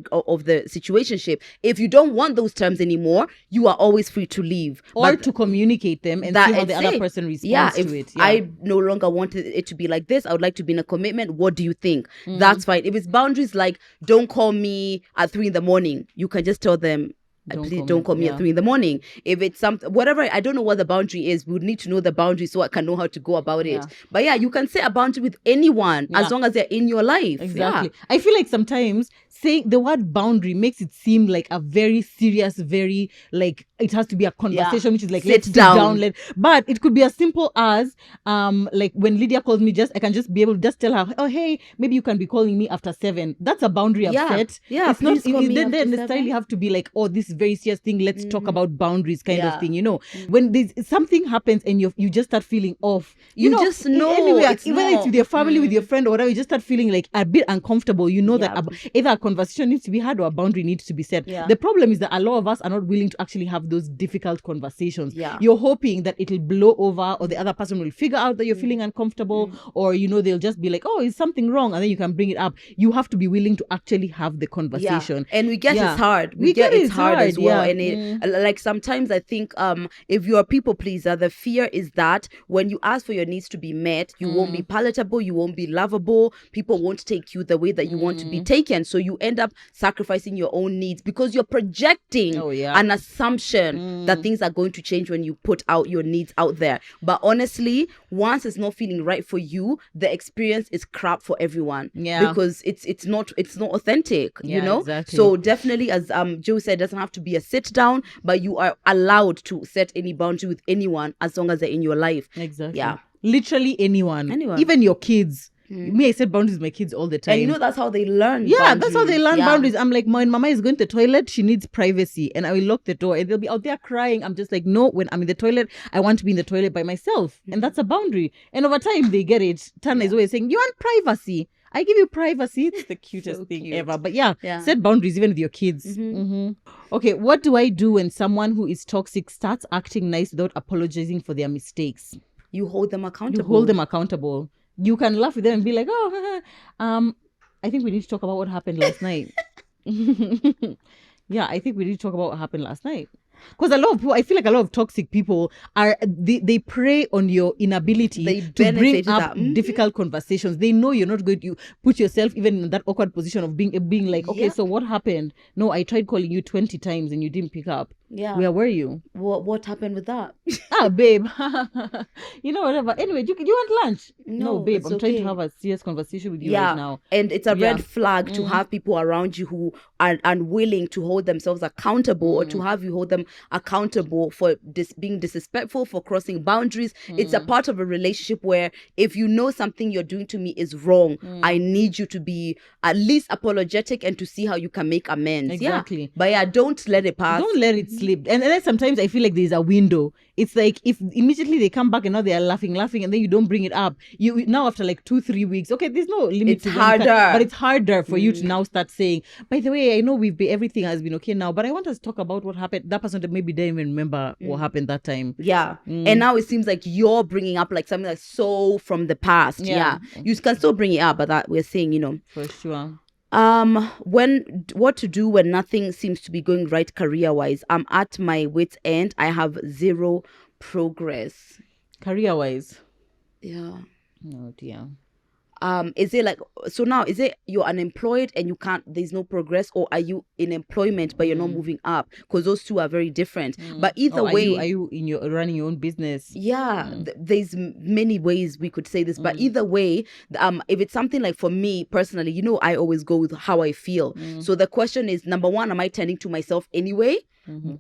situationship. If you don't want those terms anymore, you are always free to leave or to communicate them and see how the other person responds to it. I no longer wanted it to be like this, I would like to be in a commitment. What do you think? That's fine. If it's boundaries like don't call me at 3 a.m, you can just tell them, please don't call me at 3 a.m. If it's something, whatever, I don't know what the boundary is. We would need to know the boundary so I can know how to go about it. But yeah, you can set a boundary with anyone as long as they're in your life. Exactly. I feel like sometimes saying the word boundary makes it seem like a very serious, very like it has to be a conversation which is like let's sit down. But it could be as simple as like when Lydia calls me, I can just be able to just tell her, oh hey, maybe you can be calling me after 7. That's a boundary I've set. It's not they necessarily have to be like, oh, this is very serious thing, let's talk about boundaries kind of thing, you know. When there's something happens and you just start feeling off, you know, just know anyway, it's with your family, with your friend or whatever, you just start feeling like a bit uncomfortable, you know, that either a conversation needs to be had or a boundary needs to be set. The problem is that a lot of us are not willing to actually have those difficult conversations. You're hoping that it'll blow over, or the other person will figure out that you're feeling uncomfortable, or you know, they'll just be like, oh, is something wrong, and then you can bring it up. You have to be willing to actually have the conversation. And we get it's hard. We get it's hard. as well. yeah. And it like sometimes I think if you're a people pleaser, the fear is that when you ask for your needs to be met, you won't be palatable, you won't be lovable, people won't take you the way that you want to be taken. So you end up sacrificing your own needs because you're projecting an assumption that things are going to change when you put out your needs out there. But honestly, once it's not feeling right for you, the experience is crap for everyone. Yeah. Because it's not authentic, you Yeah, know? exactly. So definitely, as Joe said, it doesn't have to be a sit down, but you are allowed to set any boundary with anyone as long as they're in your life. Exactly. Yeah. Literally anyone. Even your kids. Me, I set boundaries with my kids all the time. And you know, that's how they learn that's how they learn boundaries. I'm like, when mama is going to the toilet, she needs privacy. And I will lock the door and they'll be out there crying. I'm just like, no, when I'm in the toilet, I want to be in the toilet by myself. And that's a boundary. And over time, they get it. Tana is always saying, you want privacy? I give you privacy. It's the cutest So thing cute. ever. But set boundaries even with your kids. Okay, what do I do when someone who is toxic starts acting nice without apologizing for their mistakes? You hold them accountable. You hold them accountable. You can laugh with them and be like, oh, I think we need to talk about what happened last night. Yeah, I think we need to talk about what happened last night. Because a lot of people, I feel like a lot of toxic people they prey on your inability to bring up difficult conversations. They know you're not going to put yourself even in that awkward position of being like, okay, so what happened? No, I tried calling you 20 times and you didn't pick up. Yeah. Where were you? What happened with that? Babe. Whatever. Anyway, do you want lunch? No, babe, I'm trying to have a serious conversation with you right now. And it's a red flag to have people around you who are unwilling to hold themselves accountable or to have you hold them accountable for being disrespectful, for crossing boundaries. It's a part of a relationship where if you know something you're doing to me is wrong, I need you to be at least apologetic and to see how you can make amends. Exactly. But don't let it pass. Don't let it slip. And then sometimes I feel like there's a window. It's like if immediately they come back and now they are laughing and then you don't bring it up. You now after like 2-3 weeks, okay, there's no limit. It's harder. But it's harder for you to now start saying, by the way, I know everything has been okay now, but I want us to talk about what happened. That person maybe didn't even remember what happened that time. Yeah. And now it seems like you're bringing up like something that's so from the past. Yeah. You can still bring it up, but that we're saying, For sure. What to do when nothing seems to be going right career-wise? I'm at my wit's end. I have zero progress. Career-wise? Yeah. Oh dear. Is it like, so now is it you're unemployed and there's no progress, or are you in employment but you're not moving up? Because those two are very different. But either way, are you running your own business? Yeah, there's many ways we could say this, but either way, if it's something like, for me personally, I always go with how I feel. So the question is, number one, am I tending to myself anyway?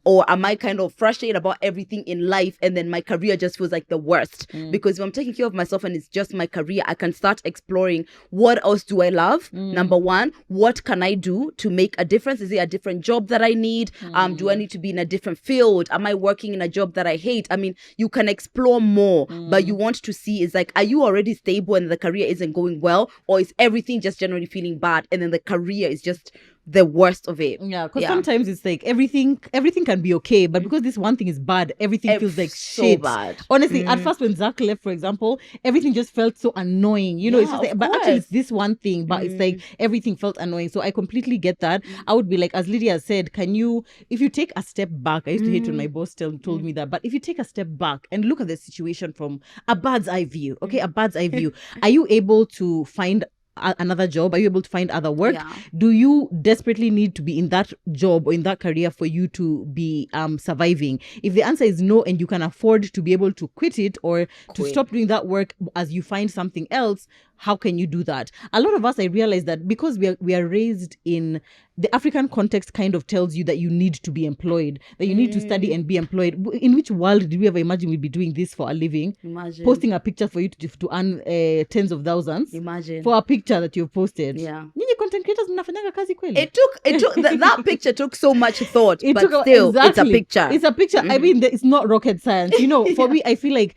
Or am I kind of frustrated about everything in life and then my career just feels like the worst? Because if I'm taking care of myself and it's just my career, I can start exploring, what else do I love? Number one, what can I do to make a difference? Is it a different job that I need? Do I need to be in a different field? Am I working in a job that I hate? I mean, you can explore more, but you want to see is like, are you already stable and the career isn't going well? Or is everything just generally feeling bad and then the career is just the worst of it? Yeah, because sometimes it's like everything can be okay, but because this one thing is bad, everything feels like so shit. Bad. Honestly, at first when Zach left, for example, everything just felt so annoying. It's just like, but actually it's this one thing, but it's like everything felt annoying. So I completely get that. I would be like, as Lydia said, if you take a step back, I used to hate when my boss told me that, but if you take a step back and look at the situation from a bird's eye view, are you able to find another job? Are you able to find other work? Do you desperately need to be in that job or in that career for you to be surviving? If the answer is no and you can afford to be able to quit it or to stop doing that work as you find something else, how can you do that? A lot of us, I realize that because we are raised in the African context, kind of tells you that you need to be employed, that you need to study and be employed. In which world did we ever imagine we'd be doing this for a living? Imagine posting a picture for you to earn tens of thousands. Imagine for a picture that you've posted. Yeah, nyinyi content creators mnafanyanga kazi kweli. It took that picture took so much thought, but still exactly. It's a picture. I mean, it's not rocket science. For me, I feel like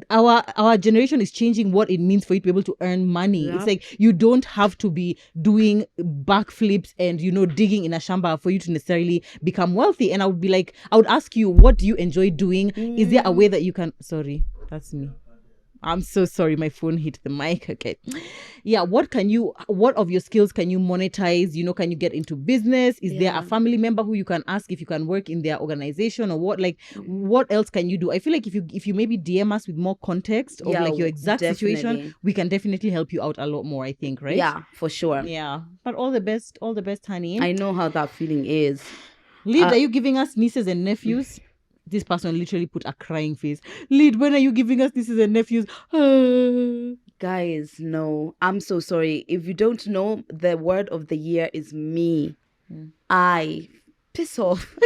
our generation is changing what it means for you to be able to earn money. It's like you don't have to be doing backflips and digging in a shamba for you to necessarily become wealthy. And I would ask you, what do you enjoy doing? Is there a way that you can? Sorry, that's me. I'm so sorry, my phone hit the mic. Okay. Yeah, what of your skills can you monetize? Can you get into business? Is there a family member who you can ask if you can work in their organization or what? Like, what else can you do? I feel like if you maybe DM us with more context of like your exact situation, we can definitely help you out a lot more, I think, right? Yeah, for sure. Yeah. But all the best, honey. I know how that feeling is. Lid, are you giving us nieces and nephews? This person literally put a crying face. Lid, when are you giving us nieces and nephews? Guys, no. I'm so sorry. If you don't know, the word of the year is me. Piss off.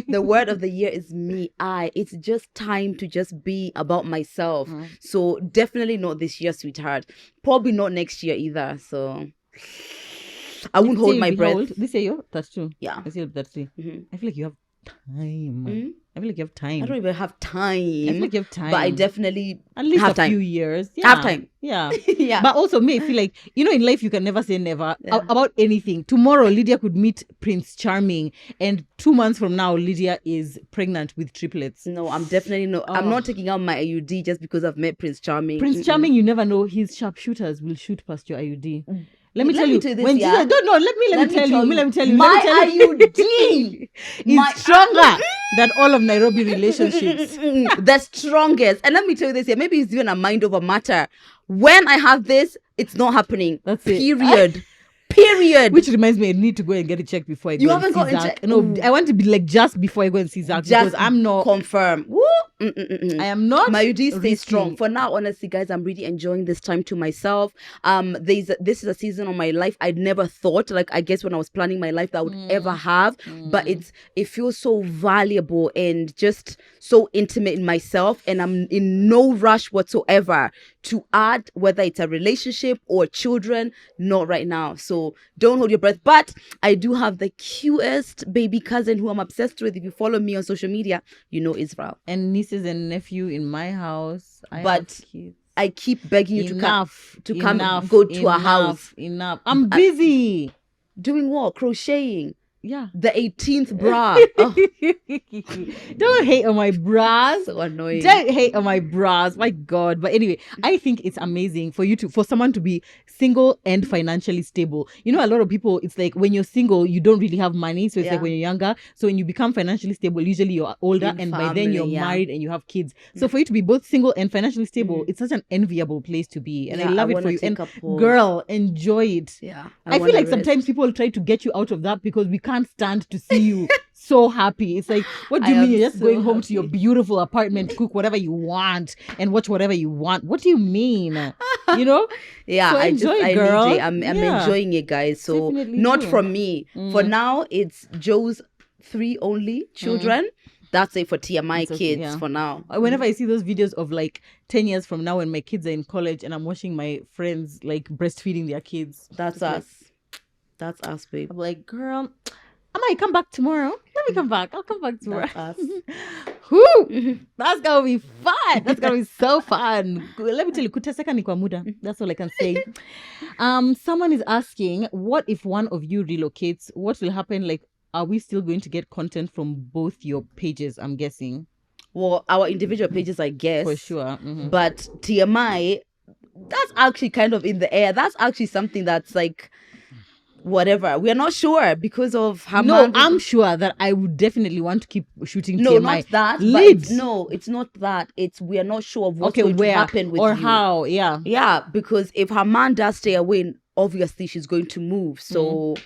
The word of the year is me. It's just time to just be about myself. So definitely not this year, sweetheart. Probably not next year either. So I won't hold my breath. This year you're 32. Yeah. This year 33. I feel like you have time. I feel like you have time. I don't even have time. I feel like you have time. But I definitely at least have a few years. Yeah. Have time. Yeah. Yeah. But also me, I feel like, in life you can never say never about anything. Tomorrow, Lydia could meet Prince Charming, and 2 months from now, Lydia is pregnant with triplets. No, I'm definitely not. I'm not taking out my IUD just because I've met Prince Charming. Prince Charming, you never know. His sharpshooters will shoot past your IUD. Let me tell you. Let me tell you. My IUD is stronger than all of Nairobi relationships. The strongest. And let me tell you this here. Maybe it's even a mind over matter. When I have this, it's not happening. That's it. Period. Which reminds me, I need to go and get it checked before I go. You haven't got it checked? No, I want to be like just before I go and see Zach because I'm not confirm. I am not. My UD stays strong. For now, honestly, guys, I'm really enjoying this time to myself. This is a season of my life I'd never thought, like I guess when I was planning my life, that I would ever have. But it feels so valuable and just so intimate in myself, and I'm in no rush whatsoever to add, whether it's a relationship or children. Not right now. So don't hold your breath. But I do have the cutest baby cousin who I'm obsessed with. If you follow me on social media, you know Israel. And nieces and nephew in my house. I keep begging you to come go to a house. Enough. I'm busy. Doing what? Crocheting. Yeah. The 18th bra. Oh. Don't hate on my bras. So annoying. Don't hate on my bras. My God. But anyway, I think it's amazing for someone to be single and financially stable. A lot of people, it's like when you're single, you don't really have money. So it's like when you're younger. So when you become financially stable, usually you're older by then you're married and you have kids. So for you to be both single and financially stable, it's such an enviable place to be. And I love it for you. And girl, enjoy it. Yeah. I feel like sometimes people try to get you out of that because we can't stand to see you so happy. It's like, what do you mean you're just going home to your beautiful apartment, cook whatever you want and watch whatever you want? What do you mean? Yeah, so enjoy, girl. I'm enjoying it, guys. So definitely not from me. For now, it's Joe's 3 only children. That's it for TMI kids for now. Whenever I see those videos of like 10 years from now when my kids are in college and I'm watching my friends like breastfeeding their kids. That's us. That's us, babe. I'm like, girl, I might come back tomorrow. Let me come back. I'll come back tomorrow. That's us. Whoo! That's gonna be fun. That's gonna be so fun. Let me tell you, kuteseka ni kwa muda. That's all I can say. Someone is asking, what if one of you relocates? What will happen? Like, are we still going to get content from both your pages? I'm guessing. Well, our individual pages, I guess. For sure. But TMI, that's actually kind of in the air. That's actually something that's like, whatever. We are not sure because of how. No, I'm sure that I would definitely want to keep shooting TMI. No, not that. Lead. No, it's not that. It's we are not sure of what's going to happen with or you. How. Yeah. Yeah, because if her man does stay away, obviously she's going to move. So,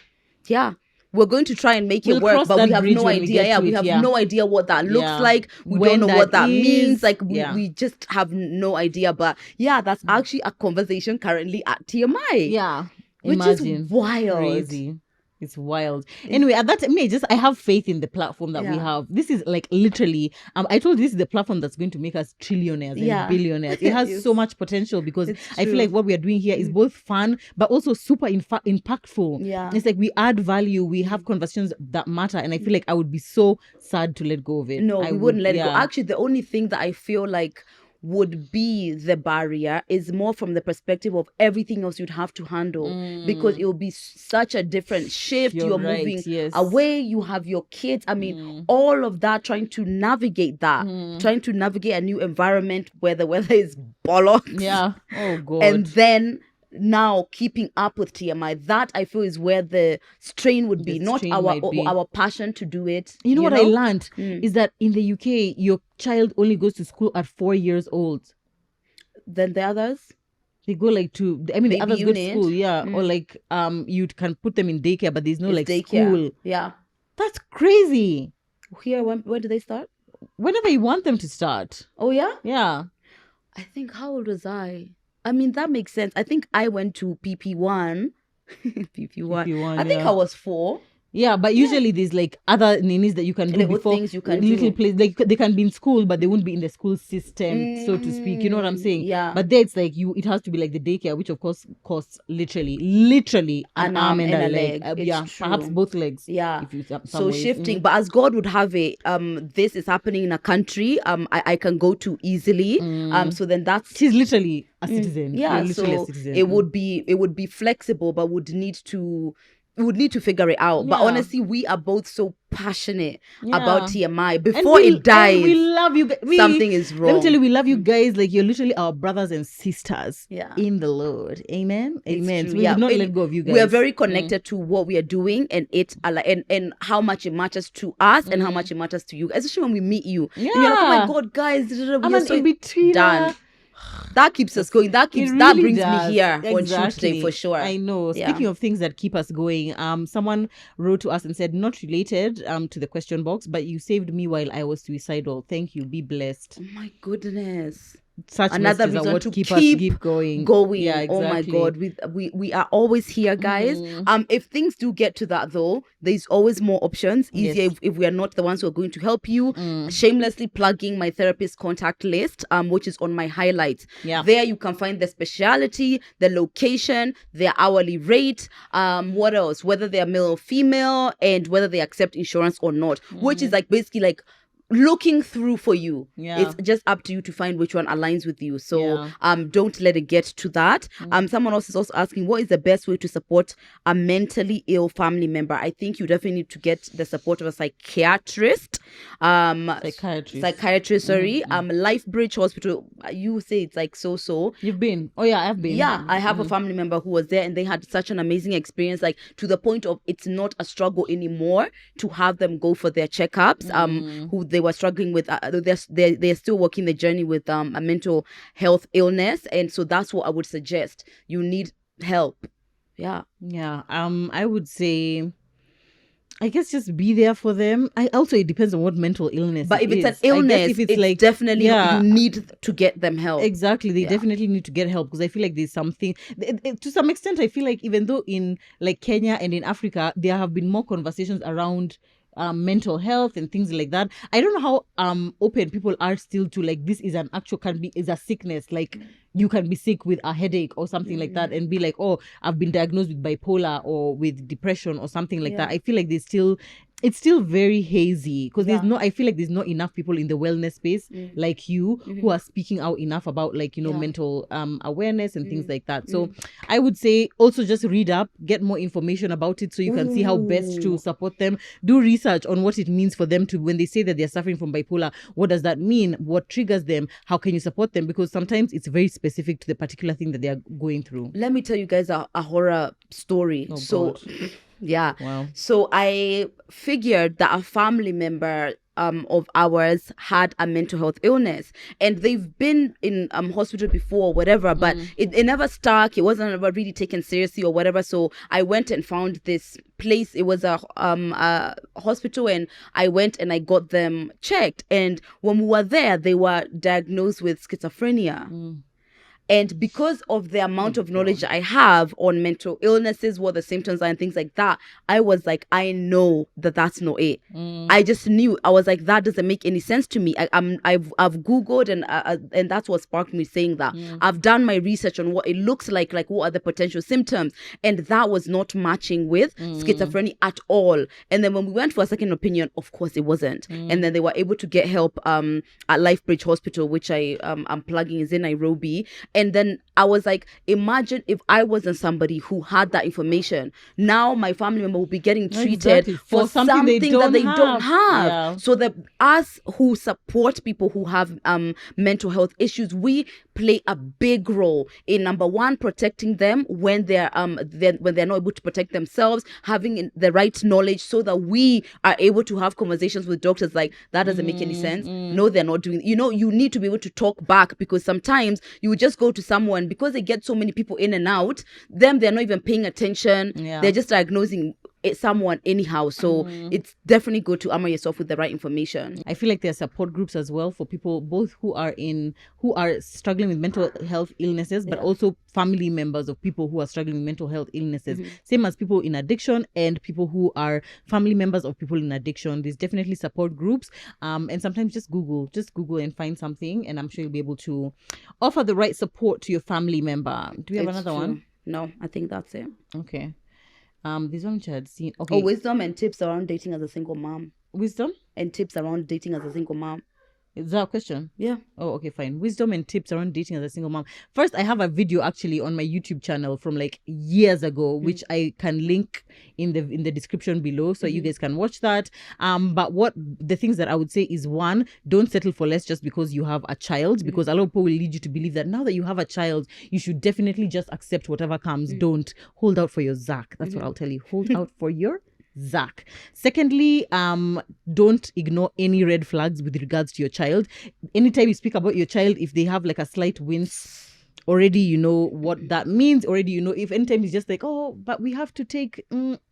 yeah. We're going to try and make it work, but we have no idea. Yeah, we have no idea what that looks like. We don't know what that means. Like, we just have no idea. But yeah, that's actually a conversation currently at TMI. Yeah. Which is wild. Crazy. It's wild. Anyway, at that I have faith in the platform that we have. This is like literally, I told you this is the platform that's going to make us trillionaires and billionaires. It has so much potential because I feel like what we are doing here is both fun, but also super impactful. Yeah. It's like we add value, we have conversations that matter. And I feel like I would be so sad to let go of it. No, we wouldn't let it go. Actually, the only thing that I feel like would be the barrier is more from the perspective of everything else you'd have to handle, because it will be such a different shift. You're right, moving yes. away, you have your kids. I mean, all of that, trying to navigate that, trying to navigate a new environment where the weather is bollocks. Yeah. Oh God. And then now keeping up with TMI, that I feel is where the strain would be, not our passion to do it. You know what I learned is that in the UK, your child only goes to school at 4 years old. Then the others, they go like to, I mean, the others go to school, yeah, or like you can put them in daycare, but there's no like daycare. School. Yeah, that's crazy. Here, when do they start? Whenever you want them to start. Oh yeah, yeah. I think, how old was I? I mean, that makes sense. I think I went to PP1. PP1. I think I was 4. Yeah, but usually there's like other nannies that you can do before. Things you can little place, like they can be in school, but they won't be in the school system, so to speak. You know what I'm saying? Yeah. But there it's like it has to be like the daycare, which of course costs literally an arm and a leg. Yeah, true. Perhaps both legs. Yeah. If you so shifting, but as God would have it, this is happening in a country I can go to easily. So then she's literally a citizen. Yeah, so a citizen. It would be flexible, but would need to figure it out. Yeah. But honestly, we are both so passionate about TMI. Before it dies, we love you. Something is wrong. Let me tell you, we love you guys. Like, you're literally our brothers and sisters in the Lord. Amen. Amen. So we will not let go of you guys. We are very connected to what we are doing, and and how much it matters to us and how much it matters to you. Especially when we meet you. Yeah. And you're like, oh my God, guys, we're so done. That keeps us going. That brings me here on shoot today for sure. I know. Speaking of things that keep us going, someone wrote to us and said, not related to the question box, but you saved me while I was suicidal. Thank you. Be blessed. Oh my goodness. Such another reason to keep us going. Yeah, exactly. Oh my God, we are always here, guys. If things do get to that though, there's always more options. Easier if we are not the ones who are going to help you. Shamelessly plugging my therapist contact list, which is on my highlights. Yeah, there you can find the specialty, the location, their hourly rate, what else, whether they are male or female, and whether they accept insurance or not. Which is like basically like looking through for you. It's just up to you to find which one aligns with you. So don't let it get to that. Someone else is also asking, what is the best way to support a mentally ill family member? I think you definitely need to get the support of a psychiatrist. Psychiatrist, sorry. Lifebridge Hospital, you say it's like so. You've been? Oh yeah, I've been. Yeah, I have a family member who was there, and they had such an amazing experience, like to the point of it's not a struggle anymore to have them go for their checkups. Who they were struggling with, they're still working the journey with a mental health illness, and so that's what I would suggest. You need help. Yeah. I would say, I guess, just be there for them. It depends on what mental illness. But if it's an illness, if it's like definitely you need to get them help. Exactly, they definitely need to get help, because I feel like there's something. To some extent, I feel like even though in like Kenya and in Africa there have been more conversations around mental health and things like that. I don't know how open people are still to like, this is an actual is a sickness. Like you can be sick with a headache or something like that and be like, oh, I've been diagnosed with bipolar or with depression or something like that. I feel like it's still very hazy, because I feel like there's not enough people in the wellness space like you who are speaking out enough about like, mental awareness and things like that. So I would say also just read up, get more information about it so you can see how best to support them. Do research on what it means for them to, when they say that they're suffering from bipolar, what does that mean? What triggers them? How can you support them? Because sometimes it's very specific to the particular thing that they are going through. Let me tell you guys a horror story. God. Yeah. Wow. So I figured that a family member of ours had a mental health illness, and they've been in hospital before or whatever, but it never stuck. It wasn't ever really taken seriously or whatever. So I went and found this place. It was a hospital, and I went and I got them checked. And when we were there, they were diagnosed with schizophrenia. And because of the amount of knowledge I have on mental illnesses, what the symptoms are and things like that, I was like, I know that that's not it. I just knew. I was like, that doesn't make any sense to me. I've Googled, and that's what sparked me saying that. I've done my research on what it looks like what are the potential symptoms, and that was not matching with schizophrenia at all. And then when we went for a second opinion, of course it wasn't. And then they were able to get help at Lifebridge Hospital, which I'm plugging is in Nairobi. And then I was like, imagine if I wasn't somebody who had that information. Now my family member will be getting treated for something that they don't have. Yeah. So that us who support people who have mental health issues, we play a big role in, number one, protecting them when they're not able to protect themselves, having the right knowledge so that we are able to have conversations with doctors like, that doesn't make any sense. No, they're not doing, you need to be able to talk back, because sometimes you would just go to someone, because they get so many people in and out, they're not even paying attention. They're just diagnosing someone anyhow. So it's definitely good to armor yourself with the right information. I feel like there are support groups as well for people both who are struggling with mental health illnesses, but also family members of people who are struggling with mental health illnesses. Same as people in addiction and people who are family members of people in addiction. There's definitely support groups. And sometimes just Google and find something, and I'm sure you'll be able to offer the right support to your family member. Do we have another one? No, I think that's it. Okay. This one which I had seen. Okay. Wisdom and tips around dating as a single mom. Wisdom and tips around dating as a single mom. Is that a question? Yeah. Oh, okay, fine. Wisdom and tips around dating as a single mom. First, I have a video actually on my YouTube channel from like years ago, which I can link in the description below, so you guys can watch that. But what the things that I would say is, one, don't settle for less just because you have a child, because a lot of people will lead you to believe that now that you have a child, you should definitely just accept whatever comes. Don't hold out for your Zach. That's what I'll tell you. Hold out for your Zach. Secondly, don't ignore any red flags with regards to your child. Anytime you speak about your child, if they have like a slight wince, already you know what that means. Already you know, if anytime it's just like, oh, but we have to take,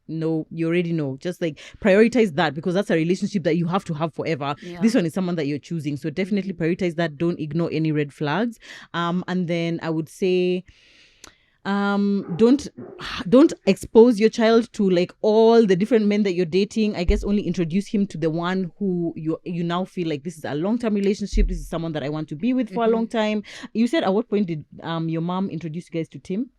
no, you already know. Just like prioritize that, because that's a relationship that you have to have forever. This one is someone that you're choosing, so definitely prioritize that. Don't ignore any red flags. And then I would say, don't expose your child to like all the different men that you're dating. I guess only introduce him to the one who you now feel like, this is a long-term relationship, this is someone that I want to be with for a long time. You said, at what point did your mom introduce you guys to Tim?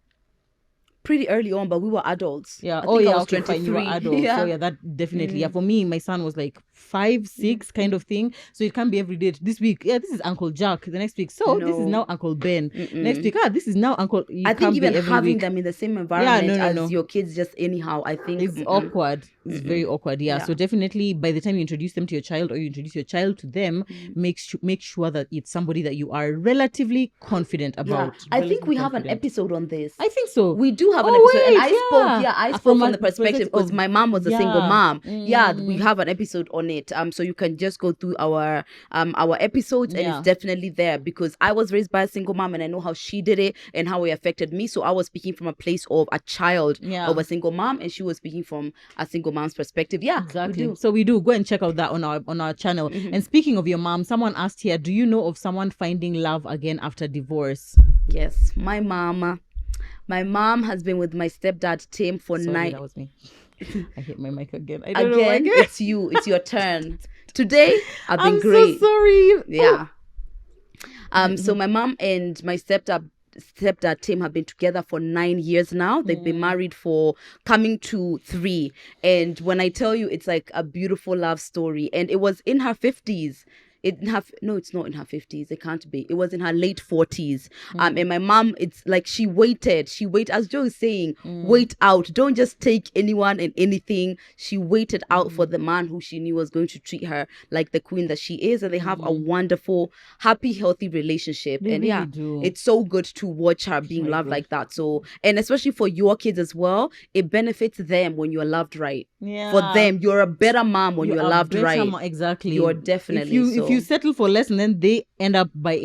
Pretty early on, but we were adults. Yeah. Okay, fine. You were adults. Yeah. So yeah, that definitely. Yeah. For me, my son was like 5, 6 kind of thing. So it can't be every day. This week, this is Uncle Jack. The next week, this is now Uncle Ben. Next week, this is now Uncle. I think even having them in the same environment as your kids, just anyhow, I think it's awkward. It's very awkward. Yeah. So definitely, by the time you introduce them to your child, or you introduce your child to them, make sure that it's somebody that you are relatively confident about. I think we have an episode on this. I think so. We do have an episode, and I spoke from the perspective because my mom was a single mom. We have an episode on it. So you can just go through our episodes, and it's definitely there, because I was raised by a single mom, and I know how she did it and how it affected me. So I was speaking from a place of a child of a single mom, and she was speaking from a single mom's perspective. Yeah, exactly. So we do go and check out that on our channel. And speaking of your mom, someone asked here, do you know of someone finding love again after divorce? Yes, my mom has been with my stepdad Tim for 9. That was me. I hit my mic again. I don't know why. It's you. It's your turn. Today, I've been great. I'm so sorry. Yeah. So my mom and my stepdad Tim have been together for 9 years now. They've been married for coming to 3. And when I tell you, it's like a beautiful love story. And it was in her 50s. No, it's not in her 50s. It can't be. It was in her late 40s. And my mom, it's like she waited, as Joe is saying, wait out. Don't just take anyone and anything. She waited out for the man who she knew was going to treat her like the queen that she is. And they have a wonderful, happy, healthy relationship. They and really do. It's so good to watch her being loved like that. So, and especially for your kids as well, it benefits them when you're loved right. Yeah. For them, you're a better mom when you're loved right. Exactly. You're definitely if you you settle for less and then they end up by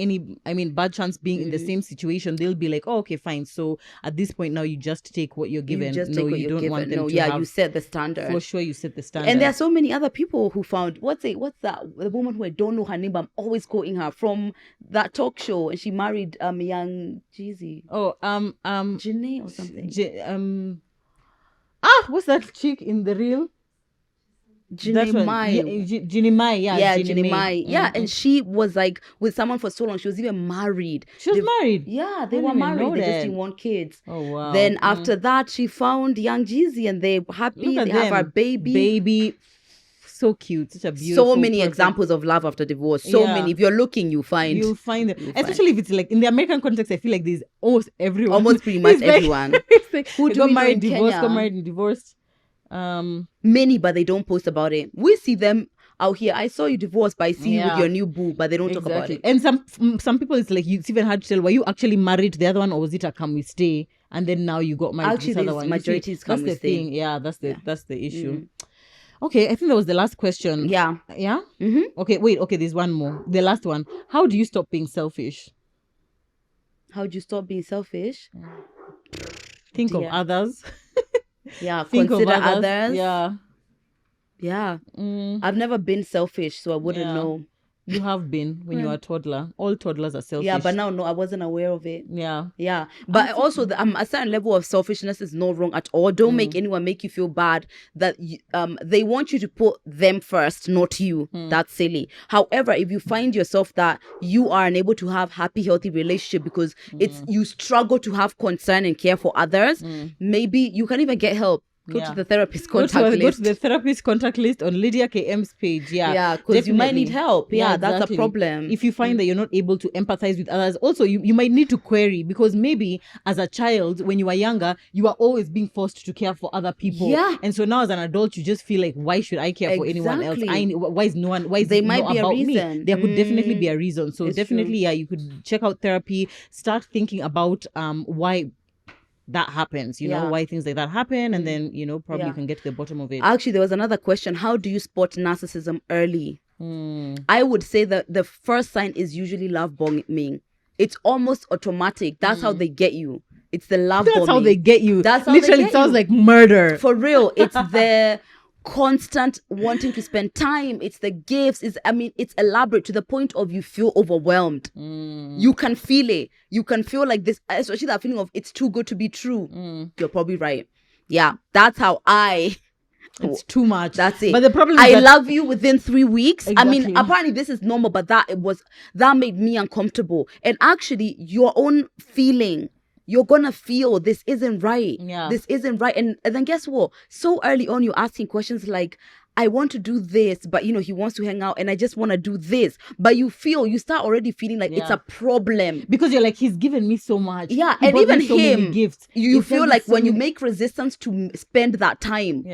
bad chance being in the same situation, they'll be like, oh, okay, fine. So at this point now you just take what you're given. You set the standard. For sure, you set the standard. And there are so many other people who found what's that? The woman who I don't know her name, but I'm always quoting her from that talk show, and she married young Jeezy. Oh, Janae or something. What's that chick in the reel? Ginny Mai. Ginny Mai, yeah. Ginny Mai. Yeah, and she was like with someone for so long. She was even married. She was married? Yeah, they were married. They just didn't want kids. Oh, wow. Then after that, she found young Jeezy and they're happy. They have a baby. Baby. So cute. Such a beautiful. So many examples of love after divorce. So many. If you're looking, you'll find them. Especially if it's like in the American context, I feel like there's almost everyone. Almost pretty much everyone. Like, who got married, divorced. Many, but they don't post about it. We see them out here. I saw you divorced, but I see you with your new boo, but they don't talk about it. And some people, it's like it's even hard to tell. Were you actually married to the other one, or was it a come we stay? And then now you got married to this other one. Majority is come we stay. Thing. Yeah, that's the issue. Okay, I think that was the last question. Yeah. Yeah. Mm-hmm. Okay, wait. Okay, there's one more. The last one. How do you stop being selfish? How do you stop being selfish? Think of others. Yeah, consider others. Yeah. I've never been selfish, so I wouldn't know. You have been when you were a toddler. All toddlers are selfish. Yeah, but now, no, I wasn't aware of it. Yeah. But also, a certain level of selfishness is not wrong at all. Don't make anyone make you feel bad that they want you to put them first, not you. That's silly. However, if you find yourself that you are unable to have happy, healthy relationship because you struggle to have concern and care for others, maybe you can even get help. Go to the therapist contact list. Go to the therapist contact list on Lydia KM's page. Yeah, because you might need help. Yeah, that's a problem. If you find that you're not able to empathize with others, also you might need to query, because maybe as a child, when you were younger, you are always being forced to care for other people. Yeah. And so now as an adult, you just feel like, why should I care for anyone else? Why is no one? Why is there it might not be about a reason. me? There could definitely be a reason. So it's definitely, you could check out therapy. Start thinking about why that happens, why things like that happen, and then probably you can get to the bottom of it. Actually, there was another question. How do you spot narcissism early? I would say that the first sign is usually love bombing. It's almost automatic. That's how they get you. It's the love bombing. That's how they get you. That's how literally it sounds like murder. For real. It's the constant wanting to spend time. It's the gifts. It's elaborate to the point of you feel overwhelmed. You can feel it. You can feel like this, especially that feeling of it's too good to be true. You're probably right. Yeah, that's how it's too much. That's it. But the problem is I love you within 3 weeks. Exactly. Apparently this is normal, but that made me uncomfortable. And actually your own feeling, you're gonna feel this isn't right. This isn't right. And then guess what? So early on, you're asking questions like, I want to do this, but he wants to hang out and I just want to do this. But you start already feeling like it's a problem. Because you're like, he's given me so much. Yeah, and even so many gifts. You feel like when you make resistance to spend that time,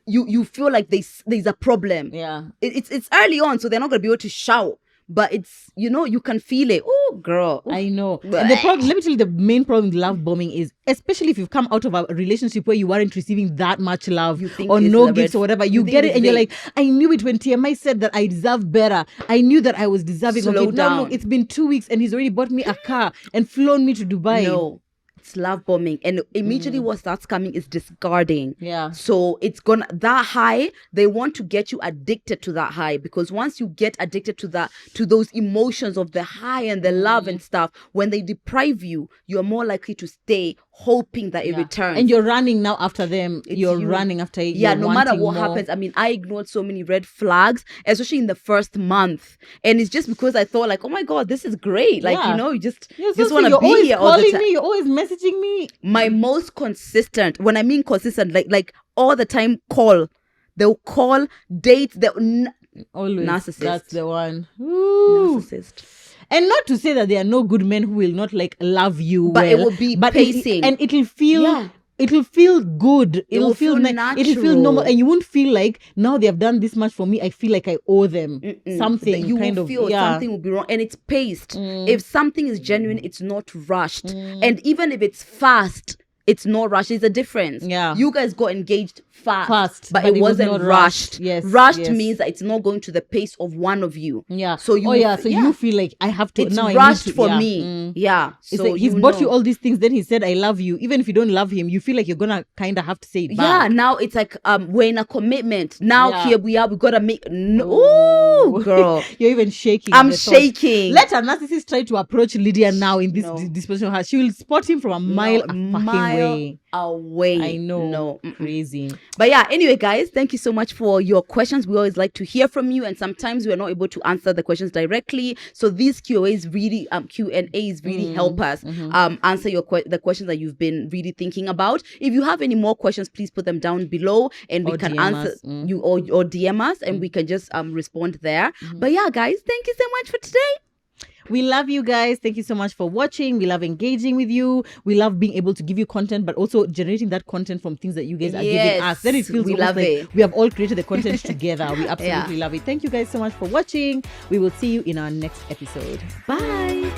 you feel like there's a problem. Yeah. It's early on, so they're not gonna be able to shout. But it's, you can feel it. Oh, girl. I know. And the problem, let me tell you, the main problem with love bombing is, especially if you've come out of a relationship where you weren't receiving that much love or no gifts or whatever, you get it and you're like, I knew it when TMI said that I deserved better. I knew that I was deserving of it. Now look, it's been 2 weeks and he's already bought me a car and flown me to Dubai. No. It's love bombing, and immediately what starts coming is discarding. Yeah. So it's that high, they want to get you addicted to that high, because once you get addicted to those emotions of the high and the love and stuff, when they deprive you, you're more likely to stay hoping that it returns. And you're running now after them. You're running after it. Yeah, no matter what happens. I ignored so many red flags, especially in the first month. And it's just because I thought like, oh my God, this is great. Like, you just want to be here all the time. You're always messaging me. My most consistent, when I mean consistent, like all the time they'll call, date, always. Narcissist. That's the one. Ooh. Narcissist. And not to say that there are no good men who will not love you, but it will be pacing, and it'll feel. It'll feel good. It'll feel natural. It'll feel normal, and you won't feel like now they have done this much for me. I feel like I owe them something. You will feel something will be wrong, and it's paced. If something is genuine, it's not rushed, and even if it's fast, it's not rushed. There's a difference. Yeah. You guys got engaged fast, but but it wasn't was not rushed. Yes. Rushed yes. means that it's not going to the pace of one of you. Yeah. So you. So you feel like I have to. It's now rushed I need to, for yeah. me. Yeah. It's So like he's bought you all these things. Then he said, "I love you." Even if you don't love him, you feel like you're gonna kind of have to say it back. Yeah. Now it's like we're in a commitment. Now here we are. We gotta make. Oh. Ooh, girl. You're even shaking. I'm shaking. Let a narcissist try to approach Lydia now in this disposition of her. She will spot him from a mile away. I know. No. Crazy. But yeah, anyway, guys, thank you so much for your questions. We always like to hear from you, and sometimes we are not able to answer the questions directly. So these Q&As really help us answer the questions that you've been really thinking about. If you have any more questions, please put them down below, and we can answer you or DM us, and we can just respond there. But yeah, guys, thank you so much for today. We love you guys. Thank you so much for watching. We love engaging with you. We love being able to give you content, but also generating that content from things that you guys are giving us. Then it feels we love it. We have all created the content together. We absolutely love it. Thank you guys so much for watching. We will see you in our next episode. Bye.